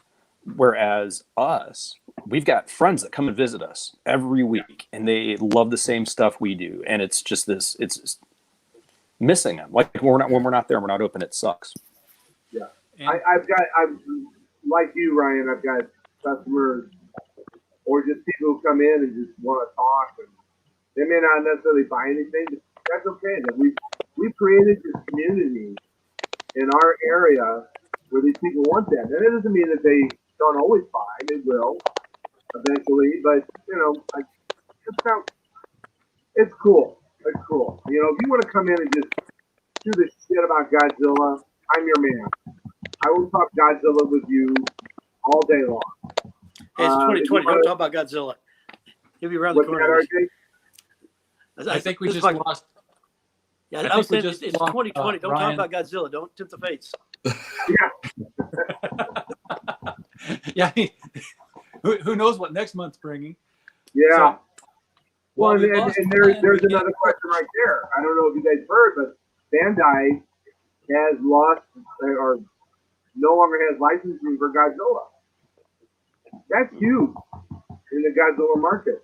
whereas us, we've got friends that come and visit us every week, and they love the same stuff we do, and it's just missing them. Like when we're not there, we're not open. It sucks. Yeah, And- I'm like you, Ryan. I've got customers or just people who come in and just want to talk, and they may not necessarily buy anything. But that's okay. That we've created this community in our area where these people want that, and it doesn't mean that they don't always buy. They will eventually, but it's cool. It's cool. If you want to come in and just do the shit about Godzilla, I'm your man. I will talk Godzilla with you all day long. Hey, it's 2020. Don't talk about Godzilla. He'll be around the What's that, corner. RJ? I think we This just is like- lost. Yeah, I I think was we saying just it's lost, 2020. Don't Ryan. talk about Godzilla. Don't tempt the fates. Yeah. Who knows what next month's bringing? Yeah. So, Well, we and lost there's Ryan, we another question right there. I don't know if you guys heard, but Bandai has lost or no longer has licensing for Godzilla. That's huge in the Godzilla market.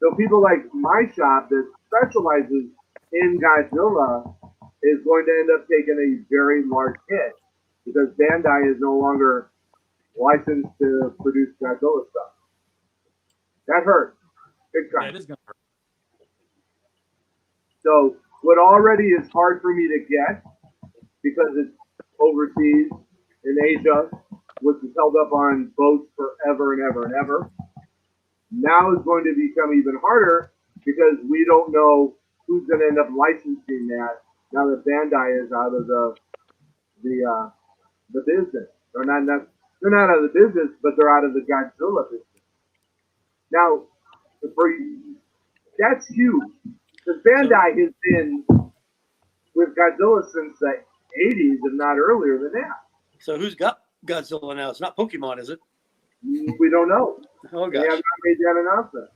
So people like my shop that specializes in Godzilla is going to end up taking a very large hit because Bandai is no longer licensed to produce Godzilla stuff. That hurt. Big time. Yeah, it is gonna hurt. So what already is hard for me to get because it's overseas in Asia, which is held up on boats forever and ever and ever, now is going to become even harder because we don't know who's going to end up licensing that now that Bandai is out of the business. They're not out of the business, but they're out of the Godzilla business. Now, that's huge because Bandai has been with Godzilla since the 80s, if not earlier than that. So who's got Godzilla now? It's not Pokemon, is it? We don't know. Oh They have gosh. not made that announcement.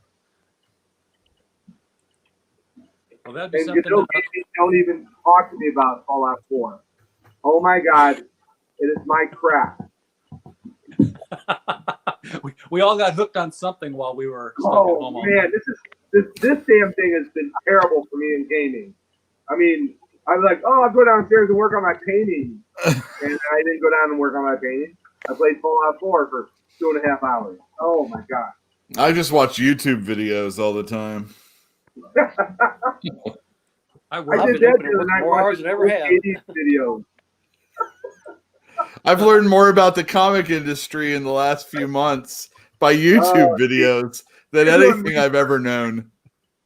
Well, that'd be And something. don't even talk to me about Fallout 4. Oh my God, it is my crap. we all got hooked on something while we were stuck at Oh home. man, this this damn thing has been terrible for me in gaming. I mean, I'm like, oh, I'll go downstairs and work on my painting, and I didn't go down and work on my painting. I played Fallout 4 for 2.5 hours. Oh my god! I just watch YouTube videos all the time. I I work did it that open the other night more hours watching than I ever have. 80s videos. I've learned more about the comic industry in the last few months by YouTube videos than you're doing anything I've ever known.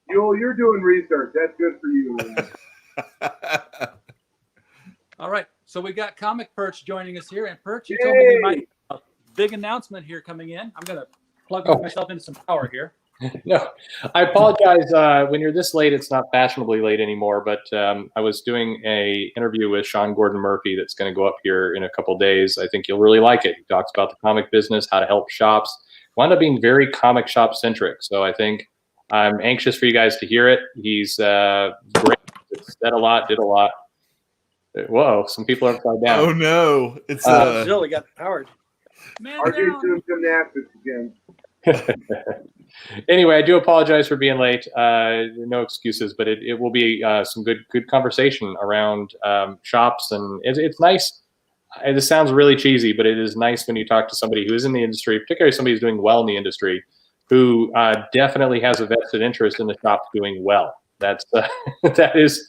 You're doing research. That's good for you. All right. So we got Comic Perch joining us here. And Perch, you told me you might have a big announcement here coming in. I'm going to plug myself into some power here. No, I apologize. When you're this late, it's not fashionably late anymore. But I was doing a interview with Sean Gordon Murphy that's going to go up here in a couple days. I think you'll really like it. He talks about the comic business, how to help shops. Wound up being very comic shop centric. So I think I'm anxious for you guys to hear it. He's great. Said a lot, did a lot. Whoa, some people are upside down. Oh no, it's Zilla got powered. Man RJ's down. doing gymnastics again. Anyway, I do apologize for being late. No excuses, but it will be some good conversation around shops, and it's nice. This sounds really cheesy, but it is nice when you talk to somebody who is in the industry, particularly somebody who's doing well in the industry, who definitely has a vested interest in the shop doing well. That's that is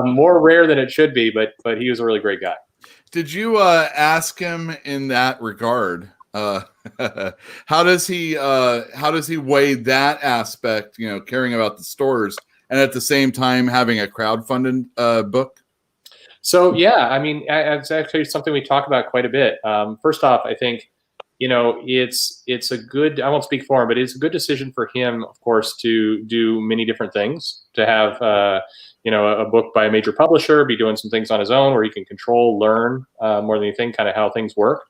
more rare than it should be, but he was a really great guy. Did you ask him in that regard? How does he weigh that aspect? You know, caring about the stores and at the same time having a crowdfunded book. So yeah, I mean, it's actually something we talk about quite a bit. First off, I think it's a good. I won't speak for him, but it's a good decision for him, of course, to do many different things. To have a book by a major publisher, be doing some things on his own where he can control, learn more than anything, kind of how things work.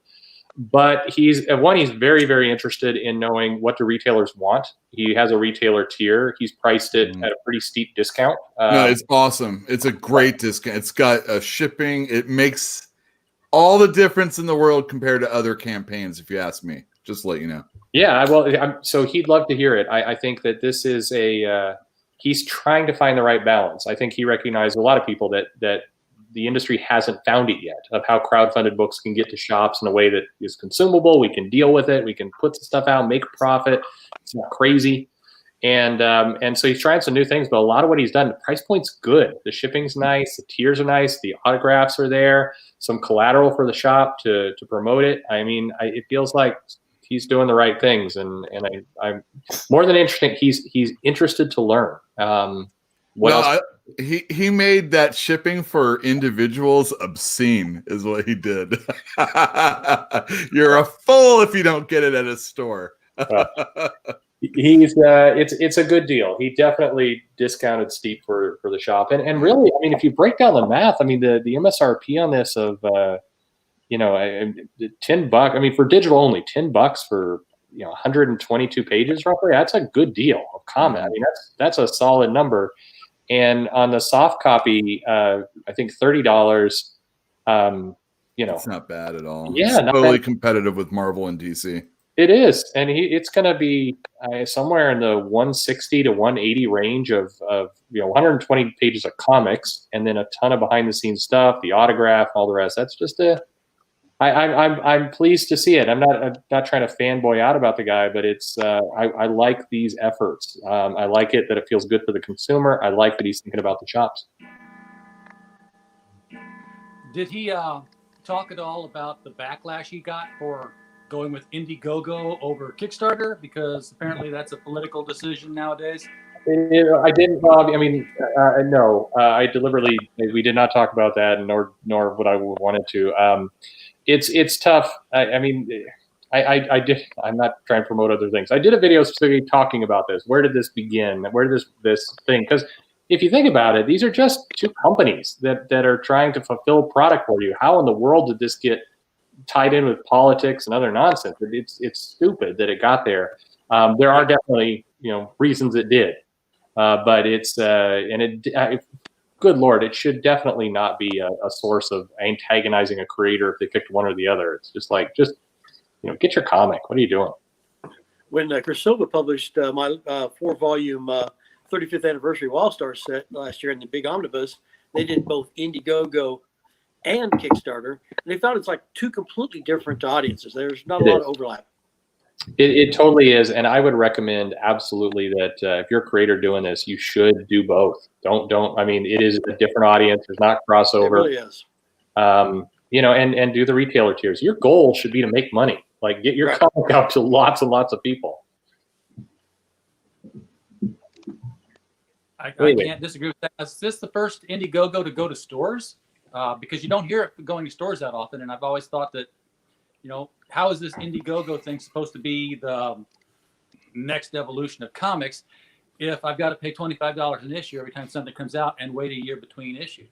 But he's very, very interested in knowing what do retailers want. He has a retailer tier. He's priced it at a pretty steep discount. No, it's awesome. It's a great discount. It's got a shipping. It makes all the difference in the world compared to other campaigns, if you ask me. Just to let you know. Yeah, well, so he'd love to hear it. I think that this is he's trying to find the right balance. I think he recognized a lot of people that the industry hasn't found it yet, of how crowdfunded books can get to shops in a way that is consumable. We can deal with it. We can put the stuff out, make a profit. It's not crazy. And so he's trying some new things, but a lot of what he's done, the price point's good. The shipping's nice. The tiers are nice. The autographs are there. Some collateral for the shop to promote it. I mean, it feels like he's doing the right things. And I'm more than interested. He's interested to learn. What else? He made that shipping for individuals obscene, is what he did. You're a fool if you don't get it at a store. He's it's a good deal. He definitely discounted steep for the shop, and really, I mean, if you break down the math, I mean, the MSRP on this of $10. I mean, for digital only, $10 for 122 pages roughly. That's a good deal of comment. I mean, that's a solid number. And on the soft copy, I think $30. It's not bad at all. Yeah, it's totally competitive with Marvel and DC. It is, and it's going to be somewhere in the 160 to 180 range of 120 pages of comics, and then a ton of behind the scenes stuff, the autograph, all the rest. That's just I'm pleased to see it. I'm not trying to fanboy out about the guy, but it's I like these efforts. I like it that it feels good for the consumer. I like that he's thinking about the shops. Did he talk at all about the backlash he got for going with Indiegogo over Kickstarter? Because apparently that's a political decision nowadays. I didn't. I mean, no. I deliberately we did not talk about that, nor would I wanted to. It's tough. I mean, I did. I'm not trying to promote other things. I did a video specifically talking about this. Where did this begin? Where did this thing? Because if you think about it, these are just two companies that are trying to fulfill product for you. How in the world did this get tied in with politics and other nonsense? It's stupid that it got there. There are definitely reasons it did, but it's good Lord, it should definitely not be a source of antagonizing a creator if they picked one or the other. It's just get your comic. What are you doing? When Chris Silva published my 4-volume 35th anniversary of All Star set last year in the big omnibus. They did both Indiegogo and Kickstarter, and they found it's like two completely different audiences. There's not a lot of overlap. It totally is, and I would recommend absolutely that if you're a creator doing this, you should do both. Don't. I mean, it is a different audience. There's not crossover. It really is. You know, and do the retailer tiers. Your goal should be to make money. Like, get your comic out to lots and lots of people. I can't disagree with that. Is this the first Indiegogo to go to stores? Because you don't hear it going to stores that often, and I've always thought that, you know, how is this Indiegogo thing supposed to be the next evolution of comics if I've got to pay $25 an issue every time something comes out and wait a year between issues?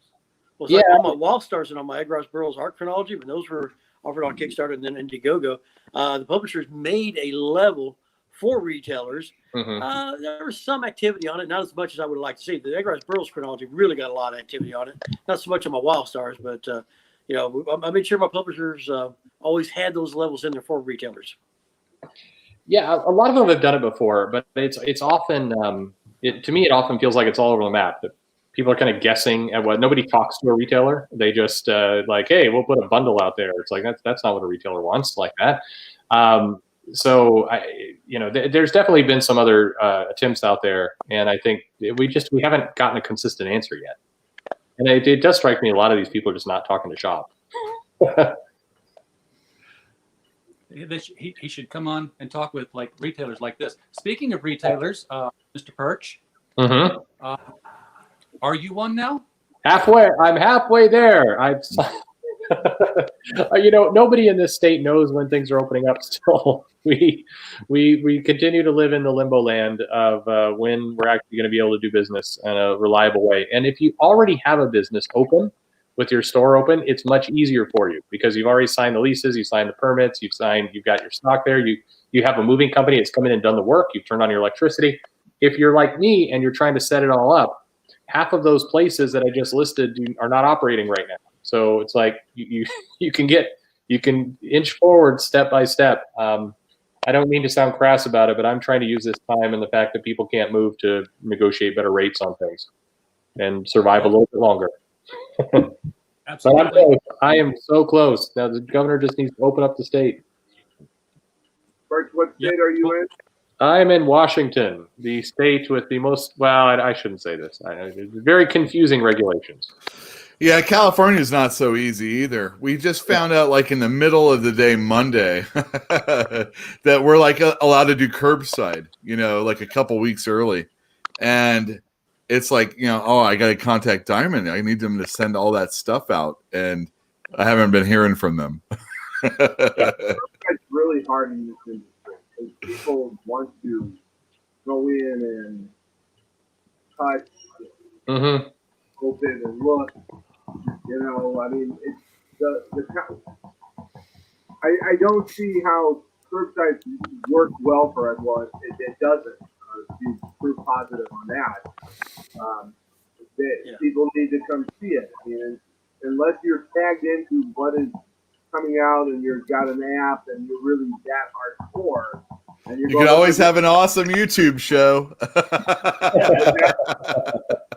Well, it's like on my Wall Stars and on my Egg Ross Burroughs Art Chronology, when those were offered on Kickstarter and then Indiegogo, the publishers made a level for retailers. There was some activity on it, not as much as I would like to see. The Egg Ross Burroughs Chronology really got a lot of activity on it. Not so much on my Wild Stars, but you know, I made sure my publishers always had those levels in there for retailers. Yeah, a lot of them have done it before, but it's often to me it often feels like it's all over the map. That people are kind of guessing at what. Nobody talks to a retailer. They just like, hey, we'll put a bundle out there. It's like that's not what a retailer wants like that. So you know, there's definitely been some other attempts out there, and I think we haven't gotten a consistent answer yet. And it does strike me a lot of these people are just not talking to shop. He should come on and talk with like retailers like this. Speaking of retailers, Mr. Perch, are you one now? Halfway. I'm halfway there. You know, nobody in this state knows when things are opening up still. We continue to live in the limbo land of when we're actually going to be able to do business in a reliable way. And if you already have a business open, with your store open, it's much easier for you because you've already signed the leases, you signed the permits, you've got your stock there, you have a moving company that's come in and done the work, you've turned on your electricity. If you're like me and you're trying to set it all up, half of those places that I just listed are not operating right now. So it's like you can inch forward step by step. I don't mean to sound crass about it, but I'm trying to use this time and the fact that people can't move to negotiate better rates on things and survive a little bit longer. Absolutely. But I'm close. I am so close. Now the governor just needs to open up the state. Bert, what state are you in? I'm in Washington, the state with the most, well, I shouldn't say this. Very confusing regulations. Yeah, California is not so easy either. We just found out, like in the middle of the day, Monday, that we're like allowed to do curbside, you know, like a couple weeks early. And it's like, you know, oh, I got to contact Diamond. I need them to send all that stuff out. And I haven't been hearing from them. It's really hard in this industry because people want to go in and touch, open and look. You know, I mean, it's I don't see how curbside works well for us. Well, it doesn't. Be proof positive on that. People need to come see it. I mean, unless you're tagged into what is coming out and you've got an app and you're really that hardcore, and you can always have an awesome YouTube show.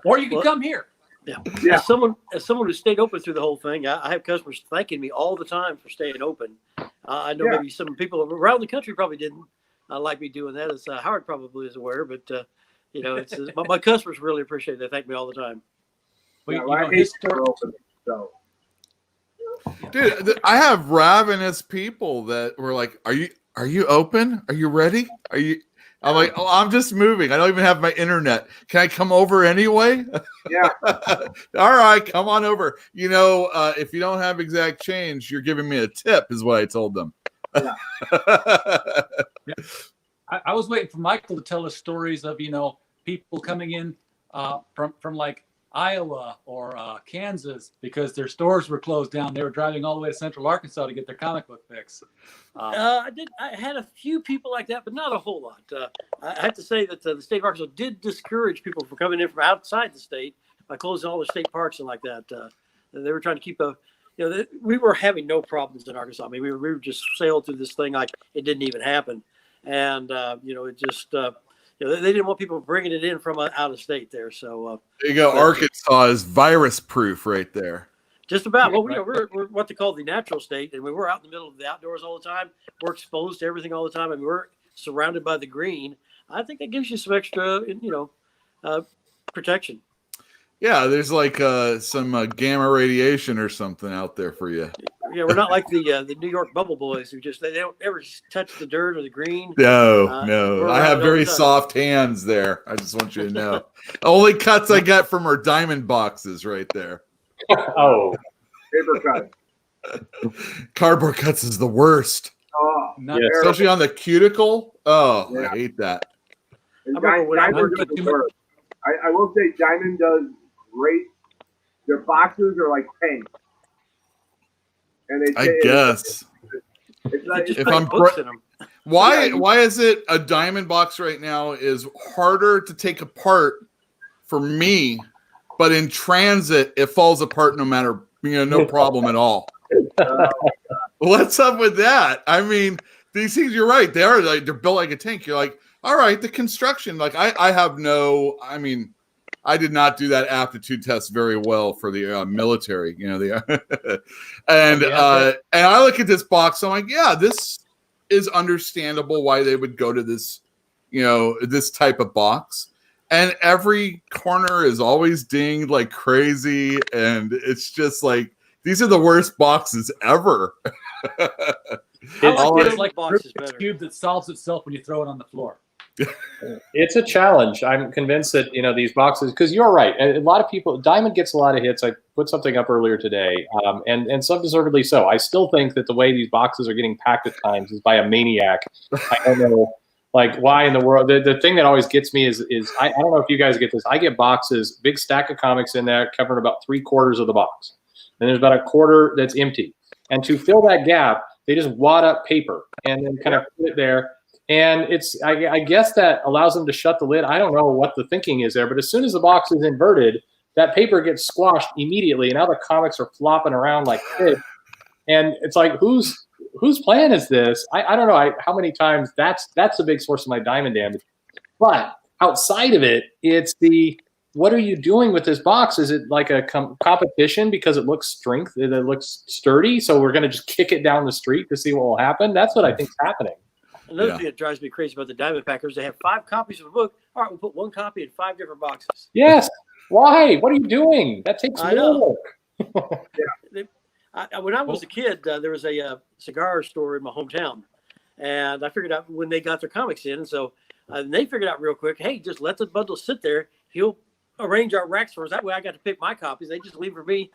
Or you can come here. Yeah. As someone who stayed open through the whole thing, I have customers thanking me all the time for staying open. I know maybe some people around the country probably didn't like me doing that, as Howard probably is aware. But you know, it's my customers really appreciate it. They thank me all the time. Dude, I have ravenous people that were like, "Are you open? Are you ready? Are you?" I'm like, "Oh, I'm just moving. I don't even have my internet. Can I come over anyway?" Yeah. All right, come on over. You know, if you don't have exact change, you're giving me a tip, is what I told them. Yeah. I was waiting for Michael to tell us stories of, you know, people coming in from like Iowa or Kansas because their stores were closed down. They were driving all the way to Central Arkansas to get their comic book fix. I had a few people like that, but not a whole lot. I have to say that the state of Arkansas did discourage people from coming in from outside the state by closing all the state parks and like that. They were trying to keep we were having no problems in Arkansas. I mean, we were just sailed through this thing like it didn't even happen. And, you know, it just, they didn't want people bringing it in from out of state there. So There you go. Arkansas is virus proof right there. just about. Well, we're what they call the natural state, and we're out in the middle of the outdoors all the time. We're exposed to everything all the time, and we're surrounded by the green. I think that gives you some extra, protection. Yeah, there's like some gamma radiation or something out there for you. Yeah, we're not like the New York bubble boys who just they don't ever touch the dirt or the green. No. I have very soft hands there. I just want you to know. Only cuts I get from our diamond boxes right there. Oh, Paper cut. Cardboard cuts is the worst. Oh, yeah. Especially on the cuticle. Oh, Yeah. I hate that. and I remember when I Diamond worked does the worst. I will say Diamond does great. Their boxes are like tanks. And they I say guess. it's like, just If put I'm books in them. Why is it a diamond box right now is harder to take apart for me, but in transit it falls apart no matter, no problem at all. What's up with that? I mean, these things, you're right. They're built like a tank. You're like, all right, the construction, like I did not do that aptitude test very well for the military, and I look at this box, I'm like, yeah, this is understandable why they would go to this, this type of box. And every corner is always dinged like crazy. And it's just like, these are the worst boxes ever. It's like boxes a better. cube that solves itself when you throw it on the floor. it's a challenge. I'm convinced that these boxes, because you're right. A lot of people, Diamond gets a lot of hits. I put something up earlier today, and some deservedly so. I still think that the way these boxes are getting packed at times is by a maniac. I don't know, like, why in the world. The thing that always gets me is I don't know if you guys get this. I get boxes, big stack of comics in there, covering about 3/4 of the box, and there's about a quarter that's empty. And to fill that gap, they just wad up paper and then kind of put it there. And I guess that allows them to shut the lid. I don't know what the thinking is there, but as soon as the box is inverted, that paper gets squashed immediately, and now the comics are flopping around like pigs. And it's like, whose plan is this? I don't know how many times that's a big source of my diamond damage. But outside of it, it's what are you doing with this box? Is it like a competition because it looks sturdy? So we're going to just kick it down the street to see what will happen? That's what I think is happening. Another thing that drives me crazy about the Diamond Packers, they have 5 copies of a book. All right, we'll put 1 copy in 5 different boxes. Yes. Why? What are you doing? That takes work. When I was a kid, there was a cigar store in my hometown. And I figured out when they got their comics in. And so they figured out real quick, hey, just let the bundle sit there. He'll arrange our racks for us. That way I got to pick my copies. They just leave for me.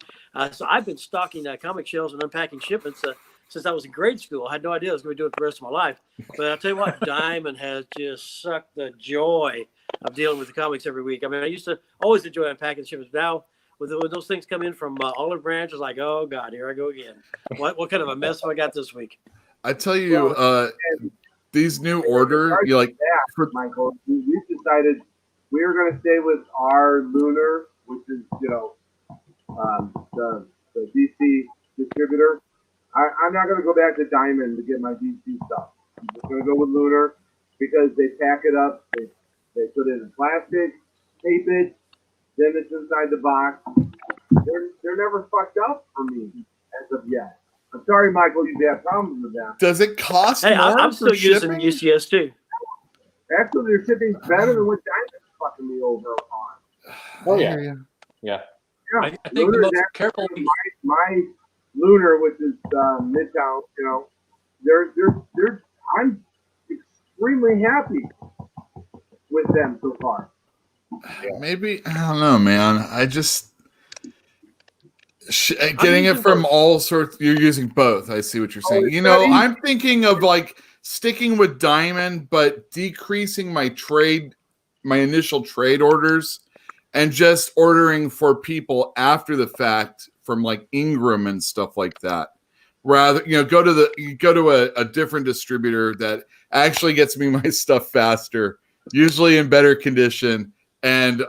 So I've been stocking comic shelves and unpacking shipments since I was in grade school. I had no idea I was going to do it the rest of my life. But I'll tell you what, Diamond has just sucked the joy of dealing with the comics every week. I mean, I used to always enjoy unpacking shipments. Now, when those things come in from Olive Branch, it's like, oh, God, here I go again. What kind of a mess have I got this week? I tell you, these new order, you like, Michael, we've decided we are going to stay with our Lunar, which is, the DC distributor. I'm not going to go back to Diamond to get my DC stuff. I'm just going to go with Lunar because they pack it up, they put it in plastic, tape it, then it's inside the box. They're never fucked up for me as of yet. I'm sorry, Michael, you have problems with that. does it cost more I'm still for using shipping? UCS too. Actually, their shipping's better than what Diamond's fucking me over on. Oh, yeah. Yeah. Yeah. Yeah, I think the Lunar's most actually careful. my Lunar, which is Midtown, I'm extremely happy with them so far. Maybe, I don't know, man. I just getting it from both. all sorts. You're using both. I see what you're saying. it's not easy. I'm thinking of like sticking with Diamond, but decreasing my initial trade orders, and just ordering for people after the fact from like Ingram and stuff like that. Rather, go to a different distributor that actually gets me my stuff faster, usually in better condition, and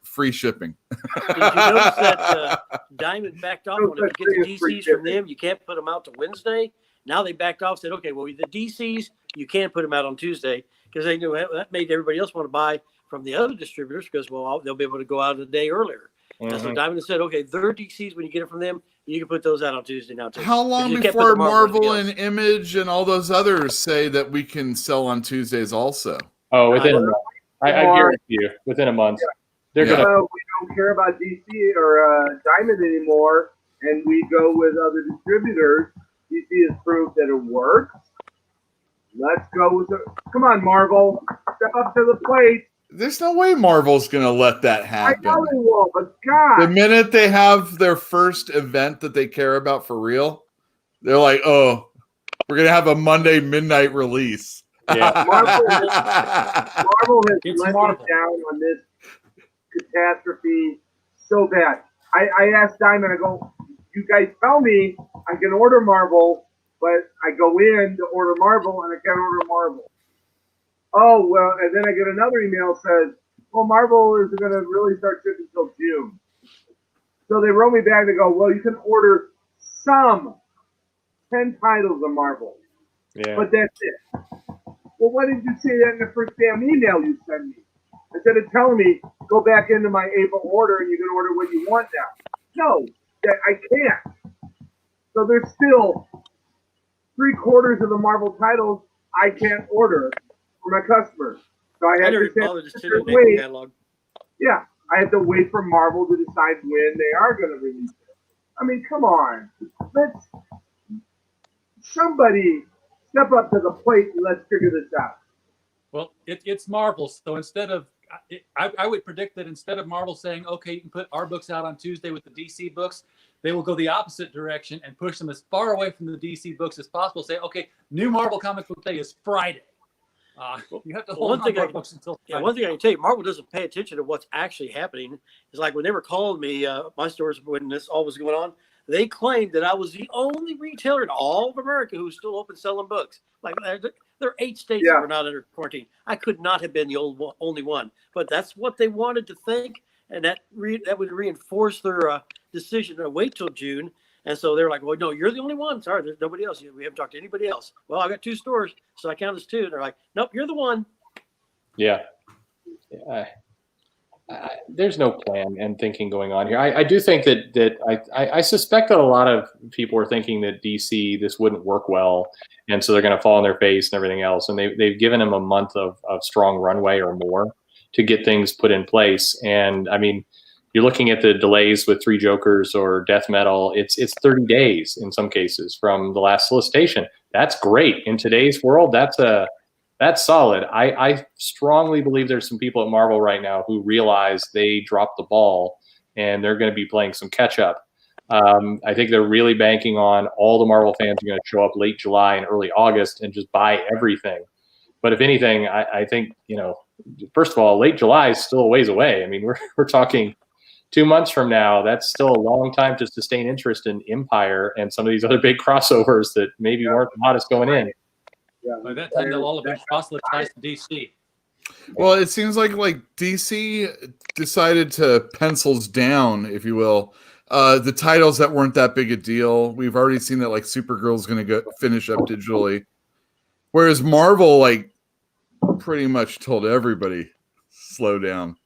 free shipping. Did you notice that Diamond backed off on if you get the DCs from them, you can't put them out to Wednesday? Now they backed off, said, okay, well, the DCs, you can put them out on Tuesday because they knew that made everybody else want to buy from the other distributors because, well, they'll be able to go out a day earlier. And so Diamond said, okay, their DCs, when you get it from them, you can put those out on Tuesday now too. How long You can't put before the Marvel everything and Image and all those others say that we can sell on Tuesdays also? Oh, within a month. I guarantee you, within a month. They're Yeah. gonna. We don't care about DC or Diamond anymore, and we go with other distributors. DC has proved that it works. Let's go with the. Come on, Marvel, step up to the plate. There's no way Marvel's going to let that I happen. know they won't, but The God, minute they have their first event that they care about for real, they're like, oh, we're going to have a Monday midnight release. Yeah. Marvel has It's let Marvel. me down on this catastrophe so bad. I asked Diamond, I go, you guys tell me I can order Marvel, but I go in to order Marvel and I can't order Marvel. Oh, well, and then I get another email that says, well, Marvel isn't going to really start shipping until June. So they wrote me back. They go, well, you can order some 10 titles of Marvel, Yeah. but that's it. Well, why didn't you say that in the first damn email you sent me? Instead of telling me, go back into my April order and you can order what you want now. No, that I can't. So there's still 3/4 of the Marvel titles I can't order for my customers. So I I have never to bothered to sit sit in the wait. catalog. Yeah, I have to wait for Marvel to decide when they are going to release it. I mean, come on. Let's somebody step up to the plate and let's figure this out. Well, it's Marvel. So instead of, I would predict that instead of Marvel saying, okay, you can put our books out on Tuesday with the DC books, they will go the opposite direction and push them as far away from the DC books as possible. Say, okay, new Marvel comic book day is Friday. You have to hold on to our books until Friday. Yeah, one thing I can tell you, Marvel doesn't pay attention to what's actually happening. It's like when they were calling me, my stores, when this all was going on, they claimed that I was the only retailer in all of America who's still open selling books. Like there are 8 states that were not under quarantine. I could not have been the only one, but that's what they wanted to think, and that would reinforce their decision to wait till June. And so they're like, well, no, you're the only one. Sorry, there's nobody else. We haven't talked to anybody else. Well, I got 2 stores, so I count as 2. And they're like, nope, you're the one. Yeah. There's no plan and thinking going on here. I do think that I suspect that a lot of people are thinking that DC, this wouldn't work well. And so they're going to fall on their face and everything else. And they've given them a month of strong runway or more to get things put in place. And I mean, you're looking at the delays with 3 Jokers or Death Metal. It's 30 days in some cases from the last solicitation. That's great. In today's world, that's solid. I strongly believe there's some people at Marvel right now who realize they dropped the ball and they're going to be playing some catch up. I think they're really banking on all the Marvel fans are going to show up late July and early August and just buy everything. But if anything, I think, first of all, late July is still a ways away. I mean, we're talking 2 months from now. That's still a long time to sustain interest in Empire and some of these other big crossovers that maybe weren't the hottest going in. Yeah. By that time, they'll all have been proselytized to DC. Well, it seems like DC decided to pencils down, if you will, the titles that weren't that big a deal. We've already seen that Supergirl's going to go finish up digitally, whereas Marvel pretty much told everybody slow down,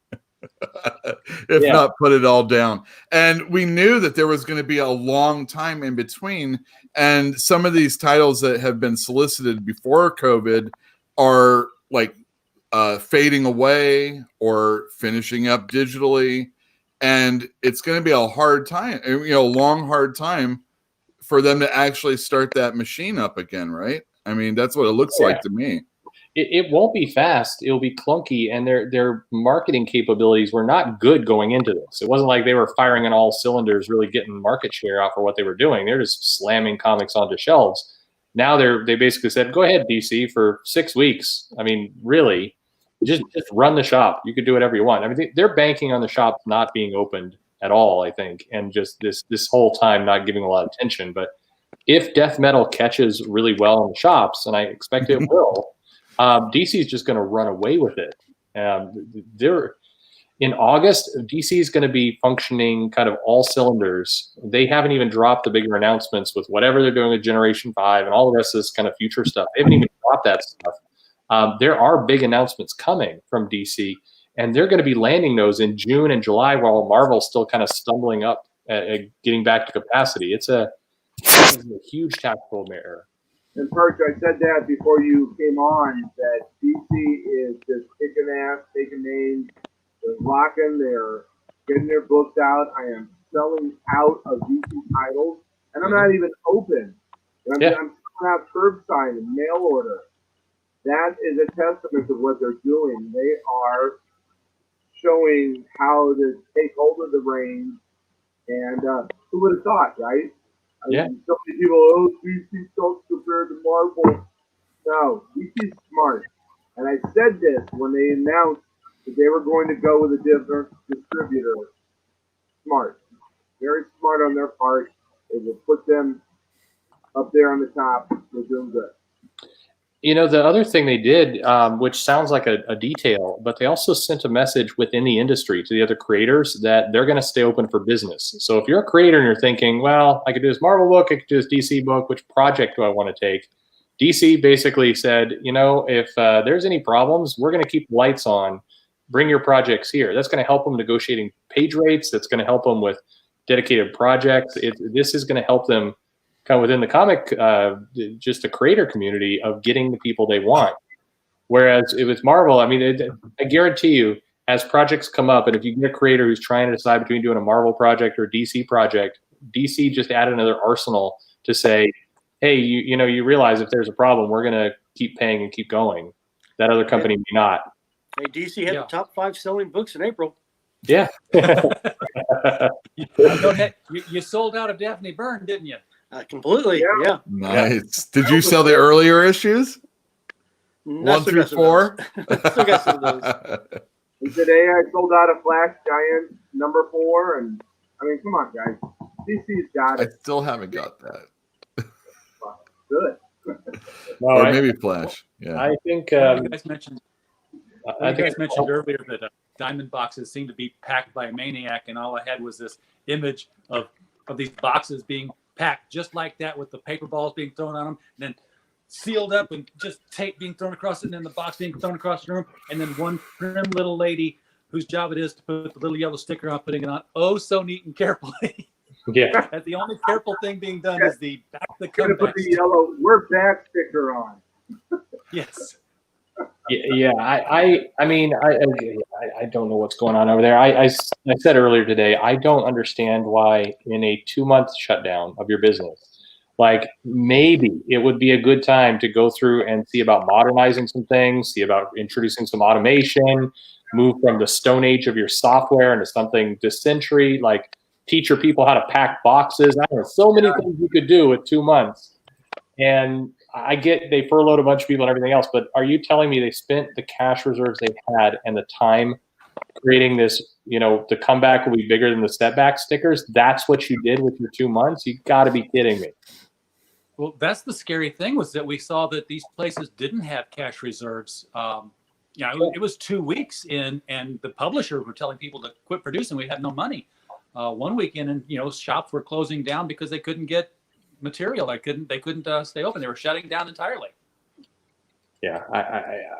if not put it all down. And we knew that there was going to be a long time in between. And some of these titles that have been solicited before COVID are fading away or finishing up digitally. And it's going to be a hard time, long, hard time for them to actually start that machine up again, right? I mean, that's what it looks like to me. It won't be fast. It'll be clunky, and their marketing capabilities were not good going into this. It wasn't like they were firing on all cylinders, really getting market share out for what they were doing. They're just slamming comics onto shelves. Now they basically said, go ahead, DC, for 6 weeks. I mean, really, just run the shop. You could do whatever you want. I mean, they're banking on the shop not being opened at all, I think, and just this whole time not giving a lot of attention. But if Death Metal catches really well in the shops, and I expect it will, DC is just going to run away with it. They're in August. DC is going to be functioning kind of all cylinders. They haven't even dropped the bigger announcements with whatever they're doing with Generation 5 and all the rest of this kind of future stuff. They haven't even dropped that stuff. there are big announcements coming from DC, and they're going to be landing those in June and July while Marvel's still kind of stumbling up at getting back to capacity. It's a huge tactical error. And Perch, I said that before you came on, that DC is just kicking ass, taking names, they're rocking, they're getting their books out. I am selling out of DC titles, and I'm not even open. I'm selling out curbside and mail order. That is a testament to what they're doing. They are showing how to take hold of the reins, and who would have thought, right? Yeah. So many people, oh, DC sucks compared to Marvel. No, DC's smart. And I said this when they announced that they were going to go with a different distributor. Smart. Very smart on their part. It will put them up there on the top. They're doing good. You know, the other thing they did, which sounds like a detail, but they also sent a message within the industry to the other creators that they're going to stay open for business. So if you're a creator and you're thinking, well, I could do this Marvel book, I could do this DC book, which project do I want to take? DC basically said, you know, if there's any problems, we're going to keep lights on. Bring your projects here. That's going to help them negotiating page rates. That's going to help them with dedicated projects. This is going to help them kind of within the comic, just the creator community of getting the people they want. Whereas if it's Marvel, I mean, I guarantee you, as projects come up, and if you get a creator who's trying to decide between doing a Marvel project or a DC project, DC just added another arsenal to say, hey, you know, you realize if there's a problem, we're going to keep paying and keep going. That other company may not. Hey, DC had the top 5 selling books in April. Yeah. You sold out of Daphne Byrne, didn't you? Completely, yeah. Nice. Did you sell the earlier issues? Not 1 through 4? Still got some of those. And today I sold out a Flash Giant #4, and I mean, come on, guys. DC's got I it. still haven't got that. Good. Or maybe Flash. Yeah. I think you guys mentioned. I You think guys mentioned earlier that diamond boxes seem to be packed by a maniac, and all I had was this image of these boxes being packed just like that, with the paper balls being thrown on them, and then sealed up and just tape being thrown across it, and then the box being thrown across the room, and then one prim little lady whose job it is to put the little yellow sticker on, putting it on so neat and carefully. Yeah. That the only careful thing being done is the back the Gonna comeback. put the yellow "We're back" sticker on. Yes. Yeah, I mean, I don't know what's going on over there. I said earlier today, I don't understand why in a 2-month shutdown of your business, like maybe it would be a good time to go through and see about modernizing some things, see about introducing some automation, move from the stone age of your software into something this century, like teach your people how to pack boxes. I don't know, so many things you could do with 2 months. And I get they furloughed a bunch of people and everything else, but are you telling me they spent the cash reserves they had and the time creating this, you know, the comeback will be bigger than the setback stickers? That's what you did with your 2 months? You got to be kidding me. Well, that's the scary thing, was that we saw that these places didn't have cash reserves. It was 2 weeks in, and the publishers were telling people to quit producing. We had no money. 1 weekend, and shops were closing down because they couldn't get material. They couldn't stay open. They were shutting down entirely. Yeah,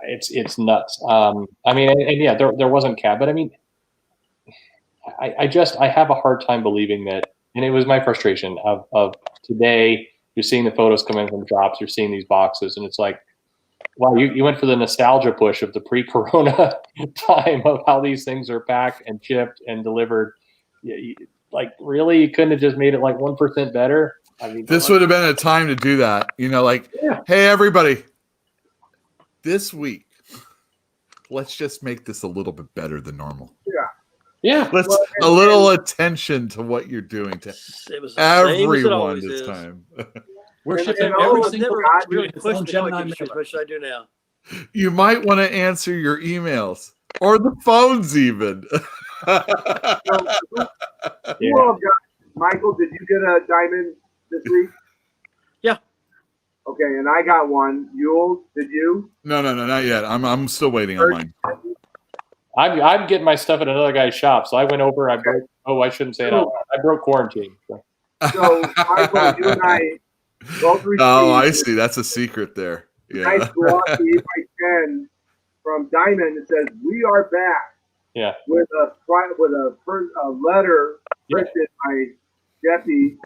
it's nuts. I mean, and yeah, there wasn't cap, but I mean, I have a hard time believing that, and it was my frustration of today. You're seeing the photos come in from shops, you're seeing these boxes, and it's like, wow, you went for the nostalgia push of the pre-corona time of how these things are packed and shipped and delivered. Like, really, you couldn't have just made it like 1% better? I mean, this would have been a time to do that. Hey, everybody, this week, let's just make this a little bit better than normal. Yeah. Let's a little attention to what you're doing to everyone this time. We're And shipping I every was single never really its pushed own to how I Gemini can ship. mailer. What should I do now? You might want to answer your emails or the phones even. Michael, did you get a diamond this week? Yeah. Okay, and I got one. Yule, did you? No, not yet. I'm still waiting on mine. I'm getting my stuff at another guy's shop, so I went over. I broke. Oh, I shouldn't say it out loud. I broke quarantine. So, Michael, you and I both received. Oh, I see. That's a secret there. nice glossy 8x10 from Diamond that says "We are back." Yeah. With a letter printed by Jeffy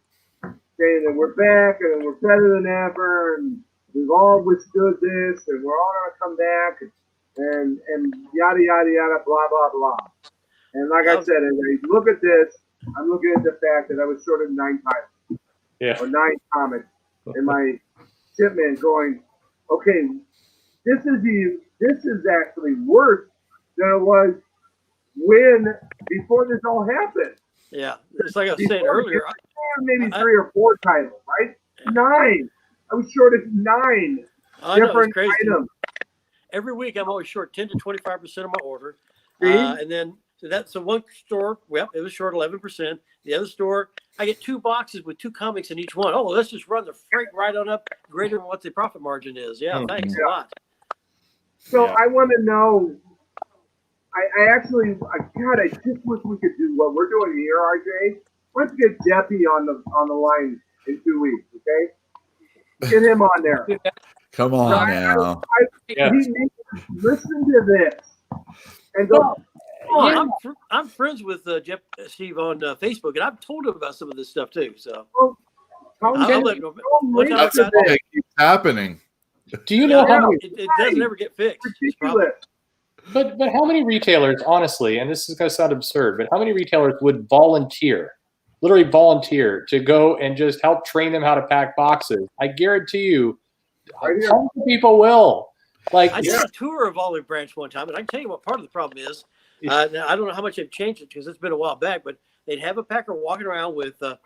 saying that we're back and we're better than ever and we've all withstood this and we're all gonna come back and yada yada yada blah blah blah. And like I said, as I look at this, I'm looking at the fact that I was shorted 9 titles or 9 comics, and my shipment going, okay, this is actually worse than it was before this all happened. Yeah, it's like I was saying earlier. Maybe 3 or 4 titles, right? 9. I was shorted 9 different items. Every week I'm always short 10 to 25% of my order. And then so one store, it was short 11%. The other store, I get 2 boxes with 2 comics in each one. Oh, well, let's just run the freight right on up greater than what the profit margin is. Yeah, thanks a lot. So I want to know. I just wish we could do what we're doing here, RJ. Let's get Jeffy on the line in 2 weeks, okay? Get him on there. Come on now. Listen to this and go. I'm friends with Steve on Facebook, and I've told him about some of this stuff too. So I'll let him know. It keeps happening. Do you know how many? It doesn't ever get fixed. But how many retailers, honestly, and this is going to sound absurd, but how many retailers would literally volunteer to go and just help train them how to pack boxes? I guarantee you, tons of people will. I did a tour of Olive Branch one time, and I can tell you what part of the problem is. Now, I don't know how much they've changed it because it's been a while back, but they'd have a packer walking around with a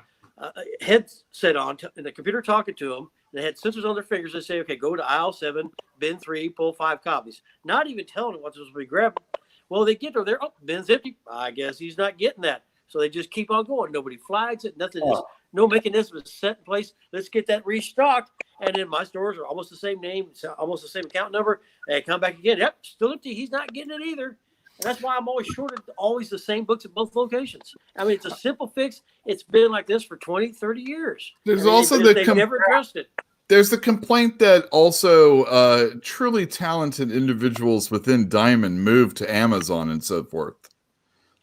headset on and the computer talking to them. They had sensors on their fingers that say, okay, go to aisle 7, bin 3, pull 5 copies. Not even telling them what's supposed to be grabbed. Well, they get there, bin's empty. I guess he's not getting that. So they just keep on going. Nobody flags it. Nothing is, no mechanism is set in place. Let's get that restocked. And then my stores are almost the same name, almost the same account number. They come back again. Yep, still empty. He's not getting it either. And that's why I'm always shorted always the same books at both locations. I mean, it's a simple fix. It's been like this for 20, 30 years. There's and also they've never addressed it. There's the complaint that also truly talented individuals within Diamond move to Amazon and so forth.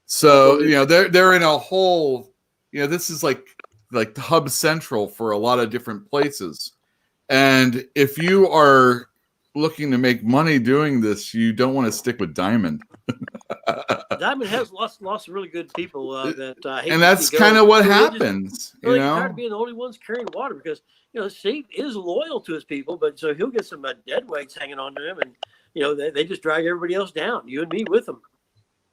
So, they're in a whole, this is like the hub central for a lot of different places. And if you are looking to make money doing this, you don't want to stick with Diamond. Diamond has lost of really good people that hate and that's kind of what happens. They're tired of being the only ones carrying water because Steve is loyal to his people, but so he'll get some dead weights hanging on to him, and they just drag everybody else down. You and me with them.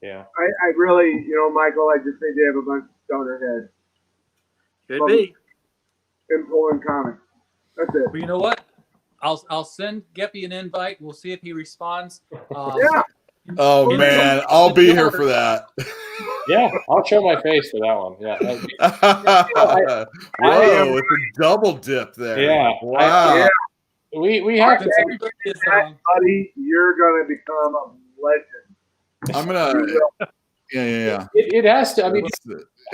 Yeah, I really, Michael, I just think they have a bunch of stoner heads. Could be. And pulling comics. That's it. Well, you know what? I'll send Geppy an invite. We'll see if he responds. Yeah. Oh man, I'll be here for that. Yeah, I'll show my face for that one. Yeah. Whoa, with a double dip there. Yeah. Wow. We have to. Buddy, you're gonna become a legend. I'm gonna. Yeah. It has to. I mean,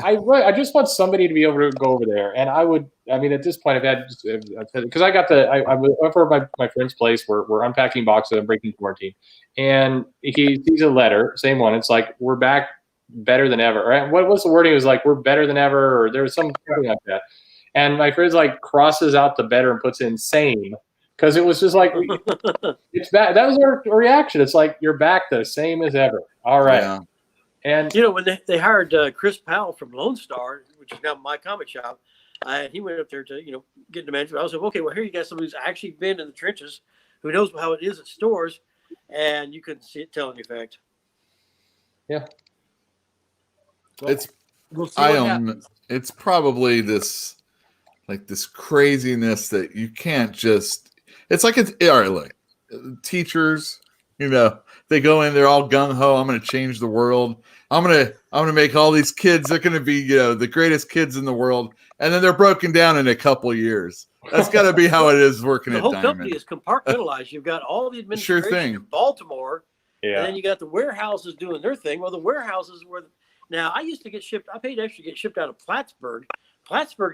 I just want somebody to be able to go over there, and I would. I mean, at this point, I've had because I got I went over my friend's place. We're unpacking boxes and breaking quarantine, and he sees a letter, same one. It's like we're back, better than ever. Right? What was the wording? It was like we're better than ever, or there was something like that. And my friend's like crosses out the better and puts in same because it was just like it's bad. That was our reaction. It's like you're back the same as ever. All right. Yeah. And when they hired Chris Powell from Lone Star, which is now my comic shop, he went up there to get into management. I was like, okay, well here you got somebody who's actually been in the trenches, who knows how it is at stores, and you couldn't see it tell any effect. Yeah, well, it's probably this craziness that you can't just. It's like all right. Look, teachers, they go in, they're all gung ho. I'm going to change the world. I'm gonna make all these kids. They're going to be the greatest kids in the world, and then they're broken down in a couple years. That's got to be how it is working at Diamond. The whole company is compartmentalized. You've got all the administration in Baltimore, and then you got the warehouses doing their thing. Well, the warehouses now I used to get shipped. I paid extra to get shipped out of Plattsburgh,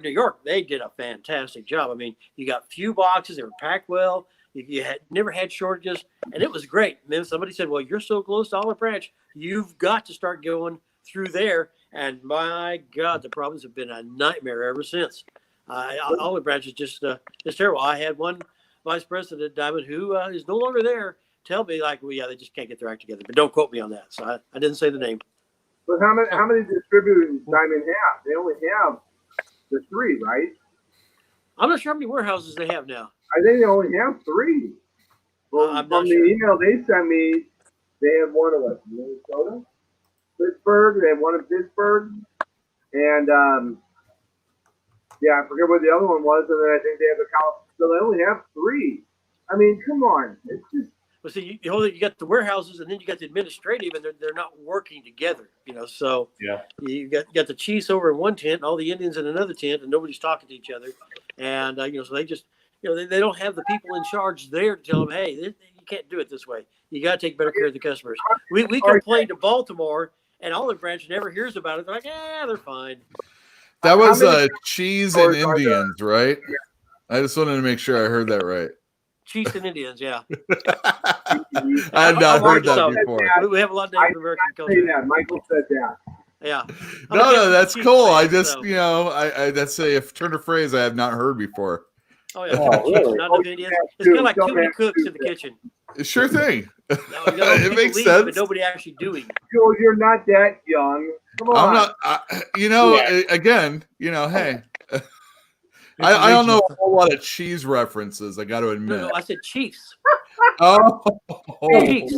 New York. They did a fantastic job. I mean, you got few boxes. They were packed well. You had never had shortages, and it was great. And then somebody said, "Well, you're so close to Olive Branch, you've got to start going through there." And my God, the problems have been a nightmare ever since. Olive Branch is just it's terrible. I had one vice president at Diamond who is no longer there tell me like, "Well, yeah, they just can't get their act together." But don't quote me on that. So I didn't say the name. But how many distributors does Diamond have? They only have the 3, right? I'm not sure how many warehouses they have now. I think they only have 3. Well, I'm from not the sure. email they sent me, they have one of us, Minnesota, Pittsburgh. They have one in Pittsburgh, and yeah, I forget what the other one was. And then I think they have a California. So they only have 3. I mean, come on, it's just. Well, see, you got the warehouses, and then you got the administrative, and they're not working together. So Yeah. you got the chiefs over in one tent, and all the Indians in another tent, and nobody's talking to each other. And so they just, they don't have the people in charge there to tell them, hey, you can't do it this way. You got to take better care of the customers. We complained to Baltimore, and Olive Branch never hears about it. They're like, they're fine. That was How many cheese and stores are there? Indians, right? I just wanted to make sure I heard that right. Chiefs and Indians, yeah. I had not heard that Arkansas. before. We have a lot of Native American Say culture. that. Michael said that. Yeah. No, that's cool. I just, So. that's a turn of phrase I have not heard before. Oh, yeah. Oh, really? Not enough Indians. It's kind of like too many cooks in the kitchen. Sure thing. No, you got It people makes leaving, sense. but nobody actually doing. Joel, you're not that young. Come on. I'm not, again, hey. I don't know a whole lot of cheese references, I got to admit. No, I said Chiefs. Oh, Chiefs.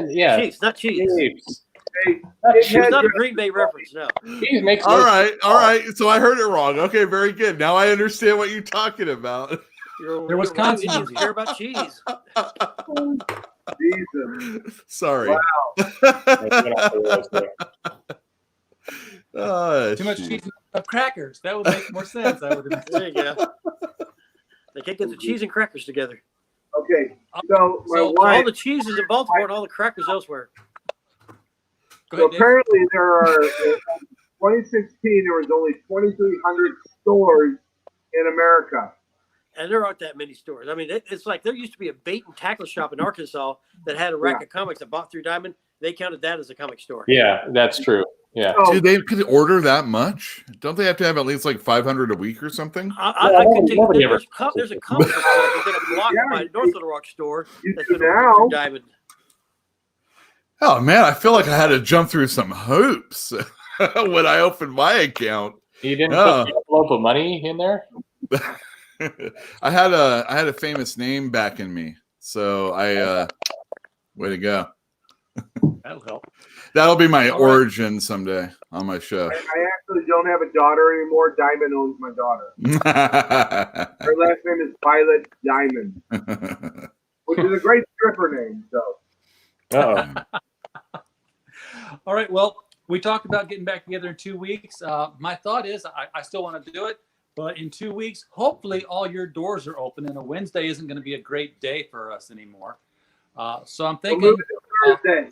Yeah. Chiefs, not Chiefs. Chiefs. Hey, It's not a Green Bay reference, no. Cheese makes all right. So I heard it wrong. Okay, very good. Now I understand what you're talking about. You're Wisconsin. Indians care about cheese. Jesus. Sorry. Too much cheese of crackers. That would make more sense. I would imagine. There you go. They can't get the cheese and crackers together. Okay. So my So all wife. the cheese is in Baltimore and all the crackers elsewhere. Go So ahead, Dave. apparently there are, in 2016, there was only 2,300 stores in America. And there aren't that many stores. I mean, it's like there used to be a bait and tackle shop in Arkansas that had a rack of comics that bought through Diamond. They counted that as a comic store. Yeah, that's true. Yeah. So, Dude, they could order that much? Don't they have to have at least like 500 a week or something? I could take nobody ever- there's a comic book store within a block Yeah, of my North Little Rock store you that's do been opened now. through Diamond. Oh man, I feel like I had to jump through some hoops when I opened my account. You didn't Oh. put the envelope of money in there? I had a famous name backing me, so way to go. That'll help. That'll be my All right. origin someday on my show. I actually don't have a daughter anymore. Diamond owns my daughter. Her last name is Violet Diamond, which is a great stripper name. So Uh-oh. All right. Well, we talked about getting back together in 2 weeks. My thought is I still want to do it, but in 2 weeks, hopefully all your doors are open and a Wednesday isn't going to be a great day for us anymore. So I'm we'll thinking move it to Thursday.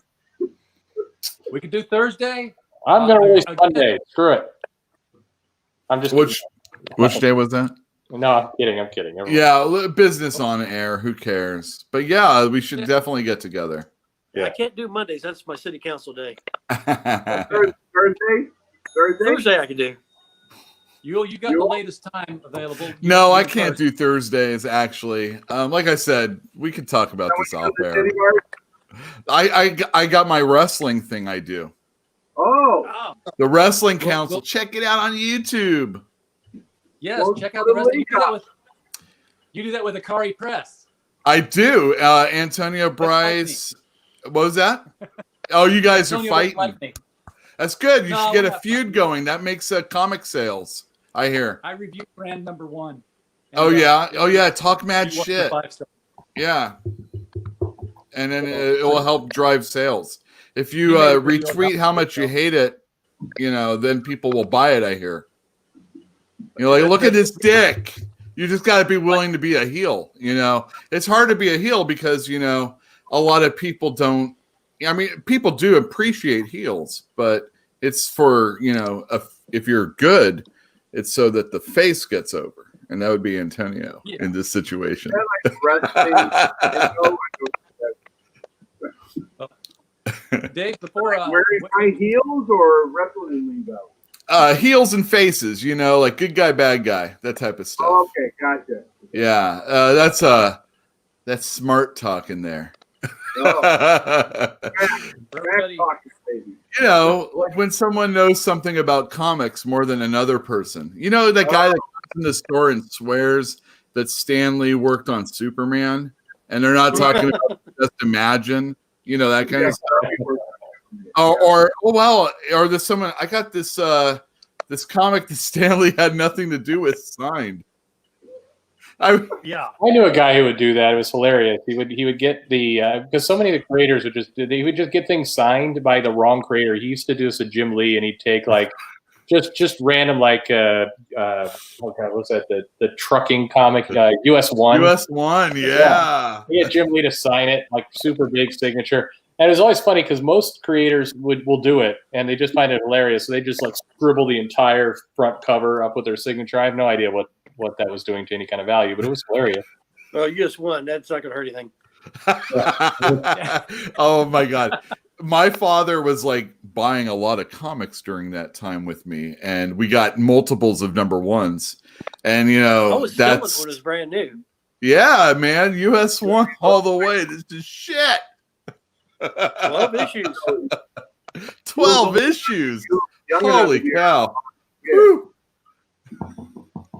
we could do Thursday. I'm going to release again- Monday. Screw it. I'm just which day was that? No, I'm kidding. I'm kidding. Yeah, business on air. Who cares? But yeah, we should definitely get together. Yeah. I can't do Mondays. That's my city council day. Thursday. Thursday I can do. You got the latest time available. No, I You can't first. do Thursdays. Actually, like I said, we could talk about this off The air. City Mart? I got my wrestling thing. I do Oh, Oh, the Wrestling Well, Council. Check it out on YouTube. Yes, Well, check out put the a rest. link You do that with Akari Press. I do. Antonio Bryce. What was that? Oh, you guys are Antonio fighting. like me. That's good. You No, should get we're a not feud fighting. going. That makes comic sales. I hear. I reviewed brand number 1. Oh And, yeah. Oh yeah. Talk mad he wasn't shit. a 5-star. Yeah. And then it will help drive sales. If you You made a video retweet about how it, much you though. hate it, then people will buy it. I hear. You're like, look at this dick. You just got to be willing to be a heel. It's hard to be a heel because a lot of people don't. I mean, people do appreciate heels, but it's for if you're good, it's so that the face gets over. and that would be Antonio Yeah. in this situation. I like wrestling. Dave, before Wearing high heels or wrestling lingo? Heels and faces, like good guy, bad guy, that type of stuff. Oh, okay, gotcha. Yeah, that's smart talk in there. Oh, everybody, baby. When someone knows something about comics more than another person, that guy that comes in the store and swears that Stan Lee worked on Superman, and they're not talking about Just Imagine, that kind of stuff. Or there's someone, I got this this comic that Stan Lee had nothing to do with signed. I knew a guy who would do that. It was hilarious. He would get the because so many of the creators would just get things signed by the wrong creator. He used to do this with Jim Lee, and he'd take like just random what's that, the trucking comic, US1. US1, yeah. He had Jim Lee to sign it, like super big signature. And it was always funny because most creators will do it, and they just find it hilarious. So they just like scribble the entire front cover up with their signature. I have no idea what that was doing to any kind of value, but it was hilarious. Well, you just won. That's not going to hurt anything. Oh my God. My father was like buying a lot of comics during that time with me, and we got multiples of number ones. And that's when it was brand new. Yeah, man, US1 all the way. This is shit. 12 issues. 12 issues. Holy cow. Woo.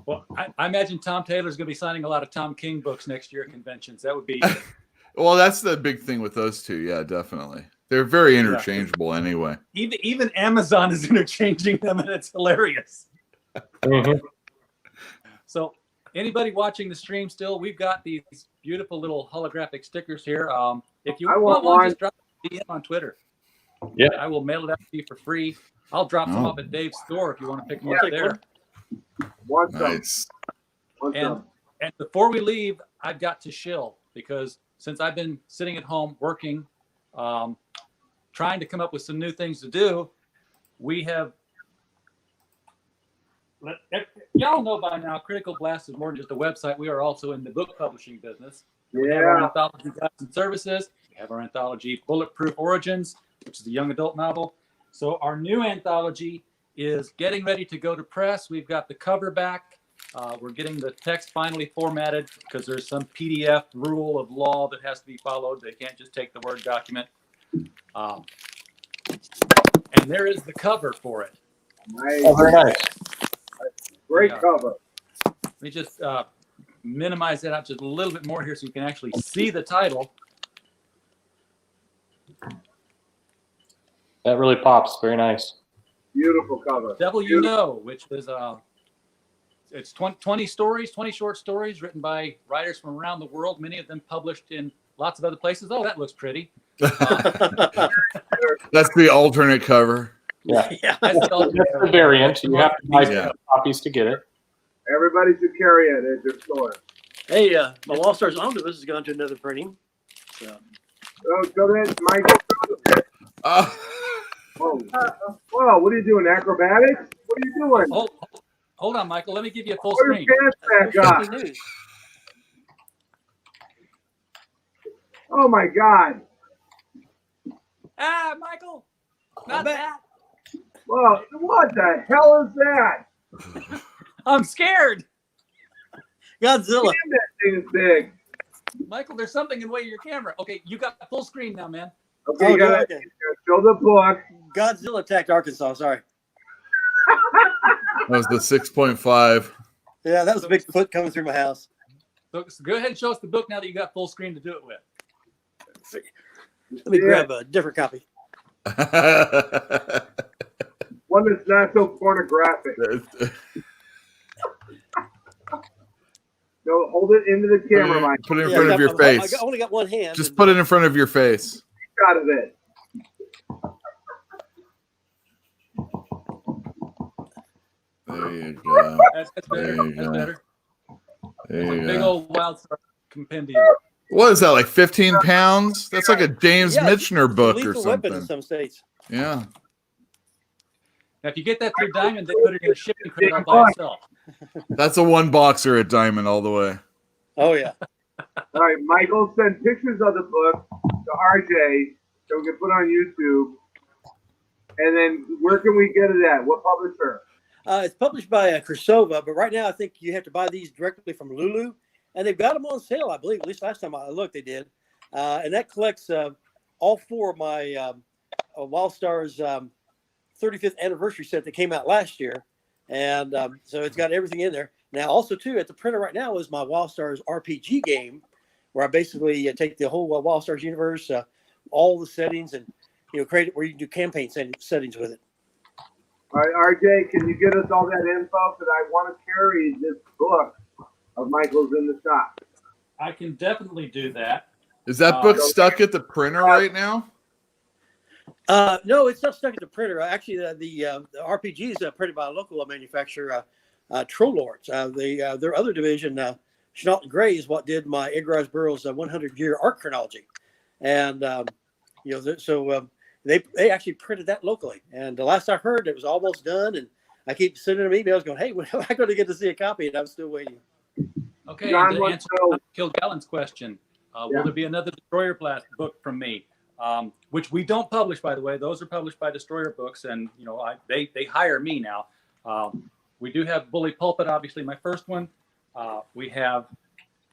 Well, I imagine Tom Taylor's going to be signing a lot of Tom King books next year at conventions. That would be. Well, that's the big thing with those two. Yeah, definitely. They're very interchangeable anyway. Even Amazon is interchanging them, and it's hilarious. Mm-hmm. So, anybody watching the stream still, we've got these beautiful little holographic stickers here. If you want one, just drop a DM on Twitter. Yeah, I will mail it out to you for free. I'll drop some off at Dave's store if you want to pick them up there. Nice. And before we leave, I've got to shill because since I've been sitting at home working, trying to come up with some new things to do, we have. Y'all know by now, Critical Blast is more than just a website. We are also in the book publishing business. We have our anthology Guides and Services. We have our anthology Bulletproof Origins, which is a young adult novel. So our new anthology is getting ready to go to press. We've got the cover back. We're getting the text finally formatted because there's some PDF rule of law that has to be followed. They can't just take the Word document. And there is the cover for it. Nice. Oh, very nice. Great cover. Let me just minimize that out just a little bit more here so you can actually see the title. That really pops. Very nice. Beautiful cover. Devil You Know, which is it's 20 stories, 20 short stories written by writers from around the world, many of them published in lots of other places. Oh, that looks pretty. That's the alternate cover. Yeah, That's the variant. You have to buy copies to get it. Everybody should carry it at their store. Hey, my All Stars Omnibus has gone to another printing. So. Go then, Michael. Whoa, what are you doing? Acrobatics? What are you doing? Hold on, Michael. Let me give you a full Put screen. your pants back up. Oh my God. Michael. Not that. Well, what the hell is that? I'm scared. Godzilla. Damn, that thing is big. Michael, there's something in the way of your camera. Okay, you got full screen now, man. Okay, you gotta show the book. Godzilla attacked Arkansas. Sorry. That was the 6.5. Yeah, that was a big foot coming through my house. So go ahead and show us the book now that you got full screen to do it with. Let me grab a different copy. One that's not so pornographic. No, hold it into the camera, Mike. Put it in front of your face. I only got one hand. Just put it in front of your face. Out of it. There you go. That's better. There you That's go. better. There It's a you big go. old Wild Star compendium. What is that, like 15 pounds? That's like a James Michener book or Lethal weapon in something. some states. Yeah. Now, if you get that through Diamond, they put it in a shipping crate all by itself. That's a one boxer at Diamond all the way. Oh yeah. All right, Michael, send pictures of the book to RJ so we can put on YouTube. And then where can we get it at? What publisher? It's published by Krasova, but right now I think you have to buy these directly from Lulu, and they've got them on sale, I believe. At least last time I looked, they did. And that collects all four of my WildStar's 35th anniversary set that came out last year, and so it's got everything in there. Now, also too, at the printer right now is my WildStar's RPG game, where I basically take the whole WildStar's universe, all the settings, and create it where you can do campaign settings with it. All right, RJ, can you get us all that info? Because I want to carry this book of Michael's in the shop. I can definitely do that. Is that book stuck at the printer right now? No, it's not stuck at the printer. Actually, the RPG is printed by a local manufacturer, Troll Lords. Their other division, Chenault and Gray, is what did my Edgar Rice Burroughs 100-year art chronology, and they actually printed that locally. And the last I heard, it was almost done. And I keep sending them emails going, "Hey, when am I going to get to see a copy?" And I'm still waiting. Okay, John, to answer Kilgallen's question, will there be another Destroyer Blast book from me? Which we don't publish, by the way. Those are published by Destroyer Books, and they hire me now. We do have Bully Pulpit, obviously my first one. We have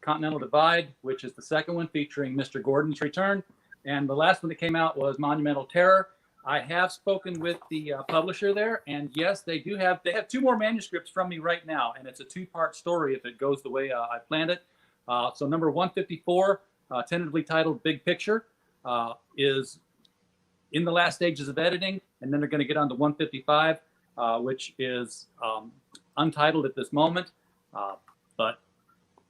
Continental Divide, which is the second one, featuring Mr. Gordon's return, and the last one that came out was Monumental Terror. I have spoken with the publisher there, and yes, they have 2 more manuscripts from me right now, and it's a 2-part story if it goes the way I planned it. So number 154, tentatively titled Big Picture, is in the last stages of editing, and then they're going to get on to 155, which is untitled at this moment. But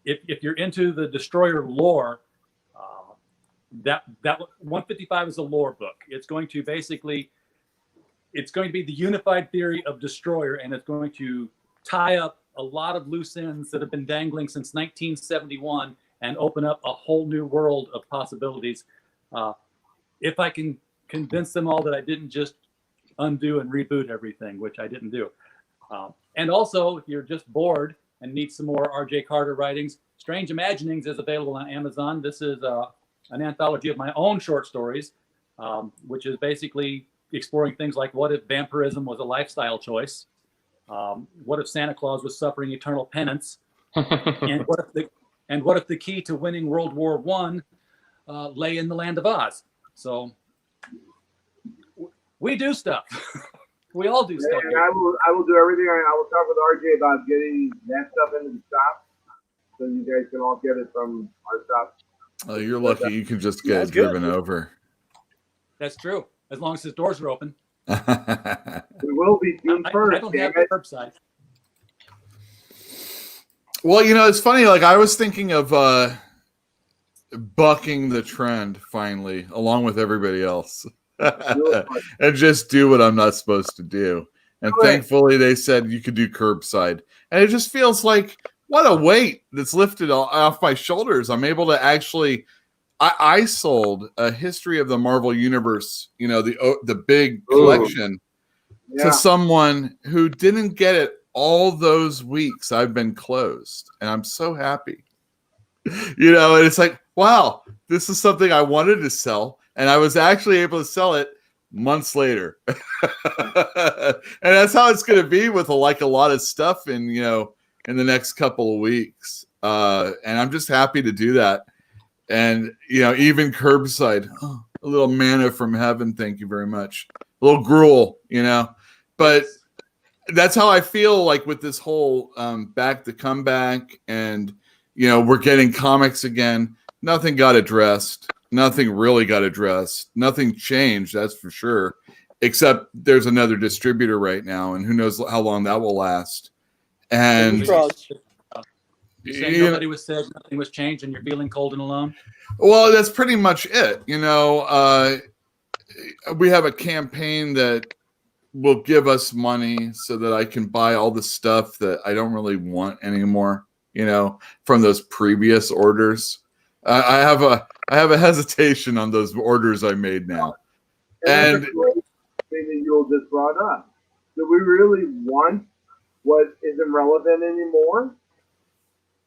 if you're into the Destroyer lore, that 155 is a lore book. It's going to be the unified theory of Destroyer, and it's going to tie up a lot of loose ends that have been dangling since 1971 and open up a whole new world of possibilities. If I can convince them all that I didn't just undo and reboot everything, which I didn't do. And also, if you're just bored and need some more R.J. Carter writings, Strange Imaginings is available on Amazon. This is an anthology of my own short stories, which is basically exploring things like what if vampirism was a lifestyle choice? What if Santa Claus was suffering eternal penance? And what if the key to winning World War I lay in the land of Oz? So we do stuff. We all do stuff. And I will do everything. I will talk with RJ about getting that stuff into the shop, so you guys can all get it from our shop. Oh, you're lucky you can just get driven over. That's true. As long as his doors are open. We will be June 1st. I don't have the curbside. Well, it's funny. Like, I was thinking of bucking the trend finally, along with everybody else, and just do what I'm not supposed to do. And thankfully, they said you could do curbside, and it just feels like what a weight that's lifted off my shoulders. I'm able to actually. I sold a history of the Marvel Universe, the big collection, to someone who didn't get it all those weeks I've been closed, and I'm so happy. And it's like, wow, this is something I wanted to sell, and I was actually able to sell it months later. And that's how it's going to be with a lot of stuff in the next couple of weeks. And I'm just happy to do that. And, even curbside, a little manna from heaven. Thank you very much. A little gruel, but that's how I feel like with this whole back to comeback, and, we're getting comics again. Nothing got addressed. Nothing really got addressed. Nothing changed. That's for sure. Except there's another distributor right now, and who knows how long that will last. And you're saying nobody was said, nothing was changed, and you're feeling cold and alone? Well, that's pretty much it. We have a campaign that will give us money so that I can buy all the stuff that I don't really want anymore, from those previous orders. I have a hesitation on those orders I made now. And thing that you just brought up. Do we really want what isn't relevant anymore?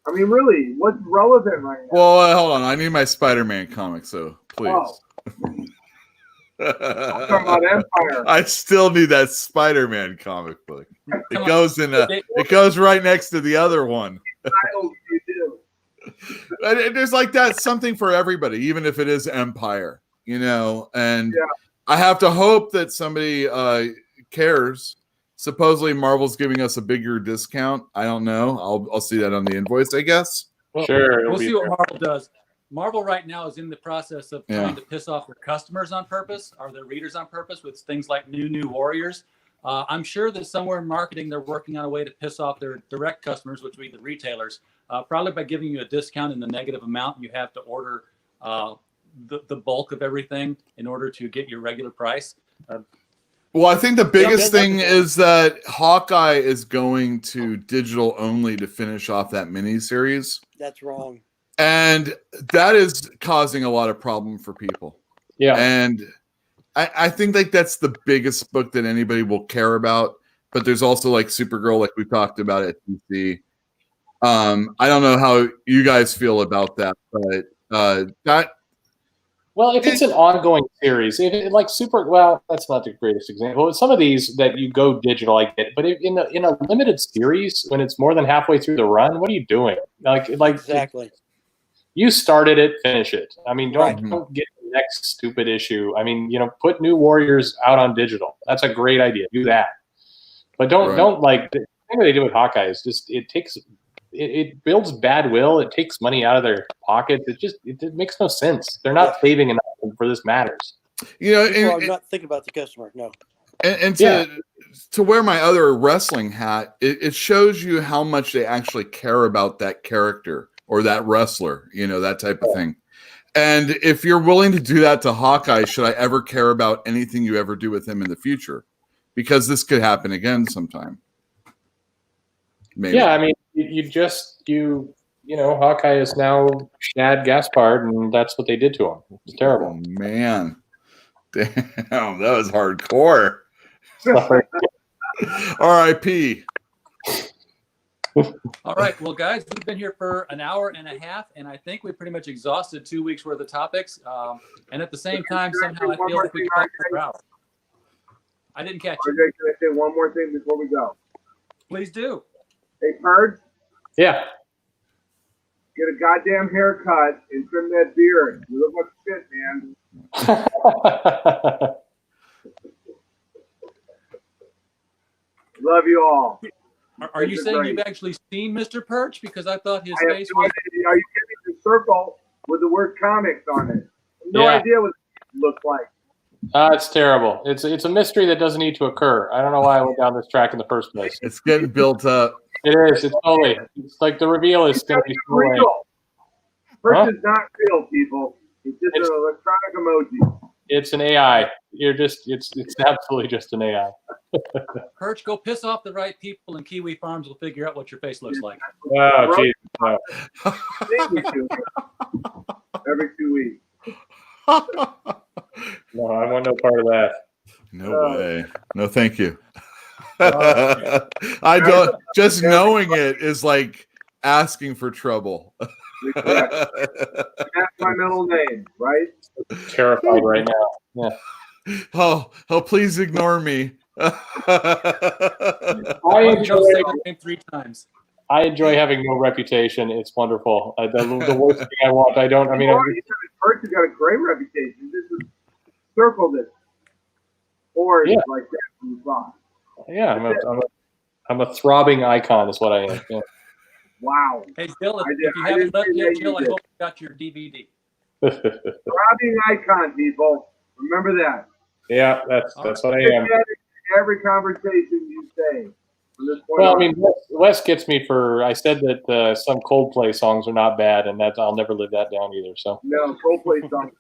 I mean, really, what's relevant right now? Well, hold on. I need my Spider-Man comic, so please. Oh. I'm talking about Empire. I still need that Spider-Man comic book. Come It on. goes in it goes right next to the other one. Titles you do. And there's like that something for everybody, even if it is Empire, you know. And Yeah. I have to hope that somebody cares. Supposedly Marvel's giving us a bigger discount. I don't know. I'll see that on the invoice, I guess. Well, Sure, it'll we'll be see what there. Marvel does. Marvel right now is in the process of Yeah. trying to piss off their customers on purpose, or their readers on purpose, with things like New Warriors. I'm sure that somewhere in marketing they're working on a way to piss off their direct customers, which would be the retailers, probably by giving you a discount in the negative amount you have to order the bulk of everything in order to get your regular price. Well, I think the biggest that's thing wonderful. is that Hawkeye is going to digital only to finish off that miniseries. That's wrong. And that is causing a lot of problem for people. Yeah. And I think like that's the biggest book that anybody will care about. But there's also like Supergirl, like we talked about at DC. I don't know how you guys feel about that, but that Well, if it's an ongoing series, if it, like well, that's not the greatest example. Some of these that you go digital, I get. But if in a limited series, when it's more than halfway through the run, what are you doing? Like Exactly. you started it, finish it. I mean, Right. don't get the next stupid issue. I mean, put New Warriors out on digital. That's a great idea. Do that, but don't like the thing that they do with Hawkeye is just it builds bad will. It takes money out of their pockets. It makes no sense. They're not saving enough for this matters. People are not thinking about the customer. No. And to wear my other wrestling hat, it shows you how much they actually care about that character or that wrestler, that type of thing. And if you're willing to do that to Hawkeye, should I ever care about anything you ever do with him in the future? Because this could happen again sometime. Maybe. Yeah, I mean, Hawkeye is now Shad Gaspard, and that's what they did to him. It's terrible. Oh, man. Damn, that was hardcore. R.I.P. All right, well, guys, we've been here for an hour and a half, and I think we pretty much exhausted 2 weeks worth of topics. And at the same time, somehow I feel like we talked for hours. I didn't catch it. RJ, can I say one more thing before we go? Please do. Hey, Purge, Yeah. get a goddamn haircut and trim that beard. You look like shit, man. Love you all. Are you This is saying great. you've actually seen Mr. Perch? Because I thought his I have face no was. idea. Are you getting the circle with the word comics on it? No Yeah. idea what it looks like. It's terrible. It's a mystery that doesn't need to occur. I don't know why I went down this track in the first place. It's getting built up. It is. It's totally. It's like the reveal is It's going not to be even so lame. real. Purge Huh? is not real, people. It's just It's- an electronic emoji. It's an AI. It's absolutely just an AI. Perch, go piss off the right people, and Kiwi Farms will figure out what your face looks like. Oh, geez. No. Thank you, Kiwi. Every 2 weeks. No, I want no part of that. No way. No, thank you. I don't. Just knowing it is like asking for trouble. Correct. That's my middle name, right? Terrified right now. Oh, please ignore me. I Why don't you enjoy, say the name 3 times? I enjoy having no reputation. It's wonderful. The worst thing I want. I don't. I mean, Purge has got a great reputation. This is circle this. Or Yeah. like that from the song. yeah, I'm a throbbing icon. Is what I am. Yeah. Wow. Hey, Jill, if I did- you I haven't didn't left say yet, that Jill, you I did. hope you got your DVD. Throbbing icon, people. Remember that. Yeah, that's what I am. Every conversation you say from this point Well, I on. mean, Wes gets me for. I said that some Coldplay songs are not bad, and that I'll never live that down either. So No, Coldplay song.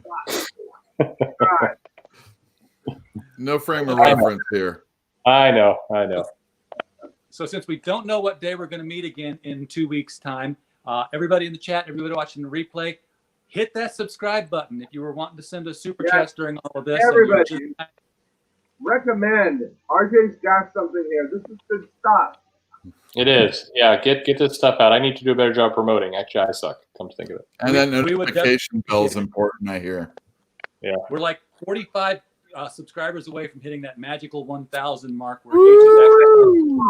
God. No frame of reference here. I know. So since we don't know what day we're going to meet again in 2 weeks' time, everybody in the chat, everybody watching the replay, hit that subscribe button if you were wanting to send us super Yes. chats during all of this. and you Everybody. just recommend. RJ's got something here. This is good stuff. It is. Yeah, get this stuff out. I need to do a better job promoting. Actually, I suck. Come to think of it. And that we would notification bell is important, I hear. We're like 45 subscribers away from hitting that magical 1,000 mark. Where we do.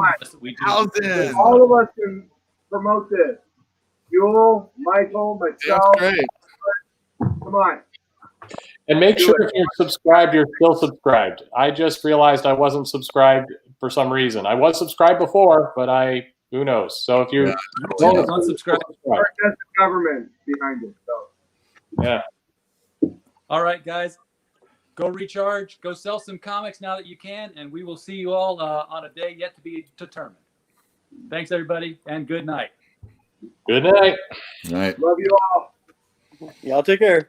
All of us can promote this. Yule, Michael, myself. Great. Come on. And make sure if you're subscribed, you're still subscribed. I just realized I wasn't subscribed for some reason. I was subscribed before, but who knows? So if you don't unsubscribe, there's the government behind it. So yeah. All right, guys, go recharge, go sell some comics now that you can, and we will see you all on a day yet to be determined. Thanks, everybody, and good night. Good night. Right. love you all. Y'all take care.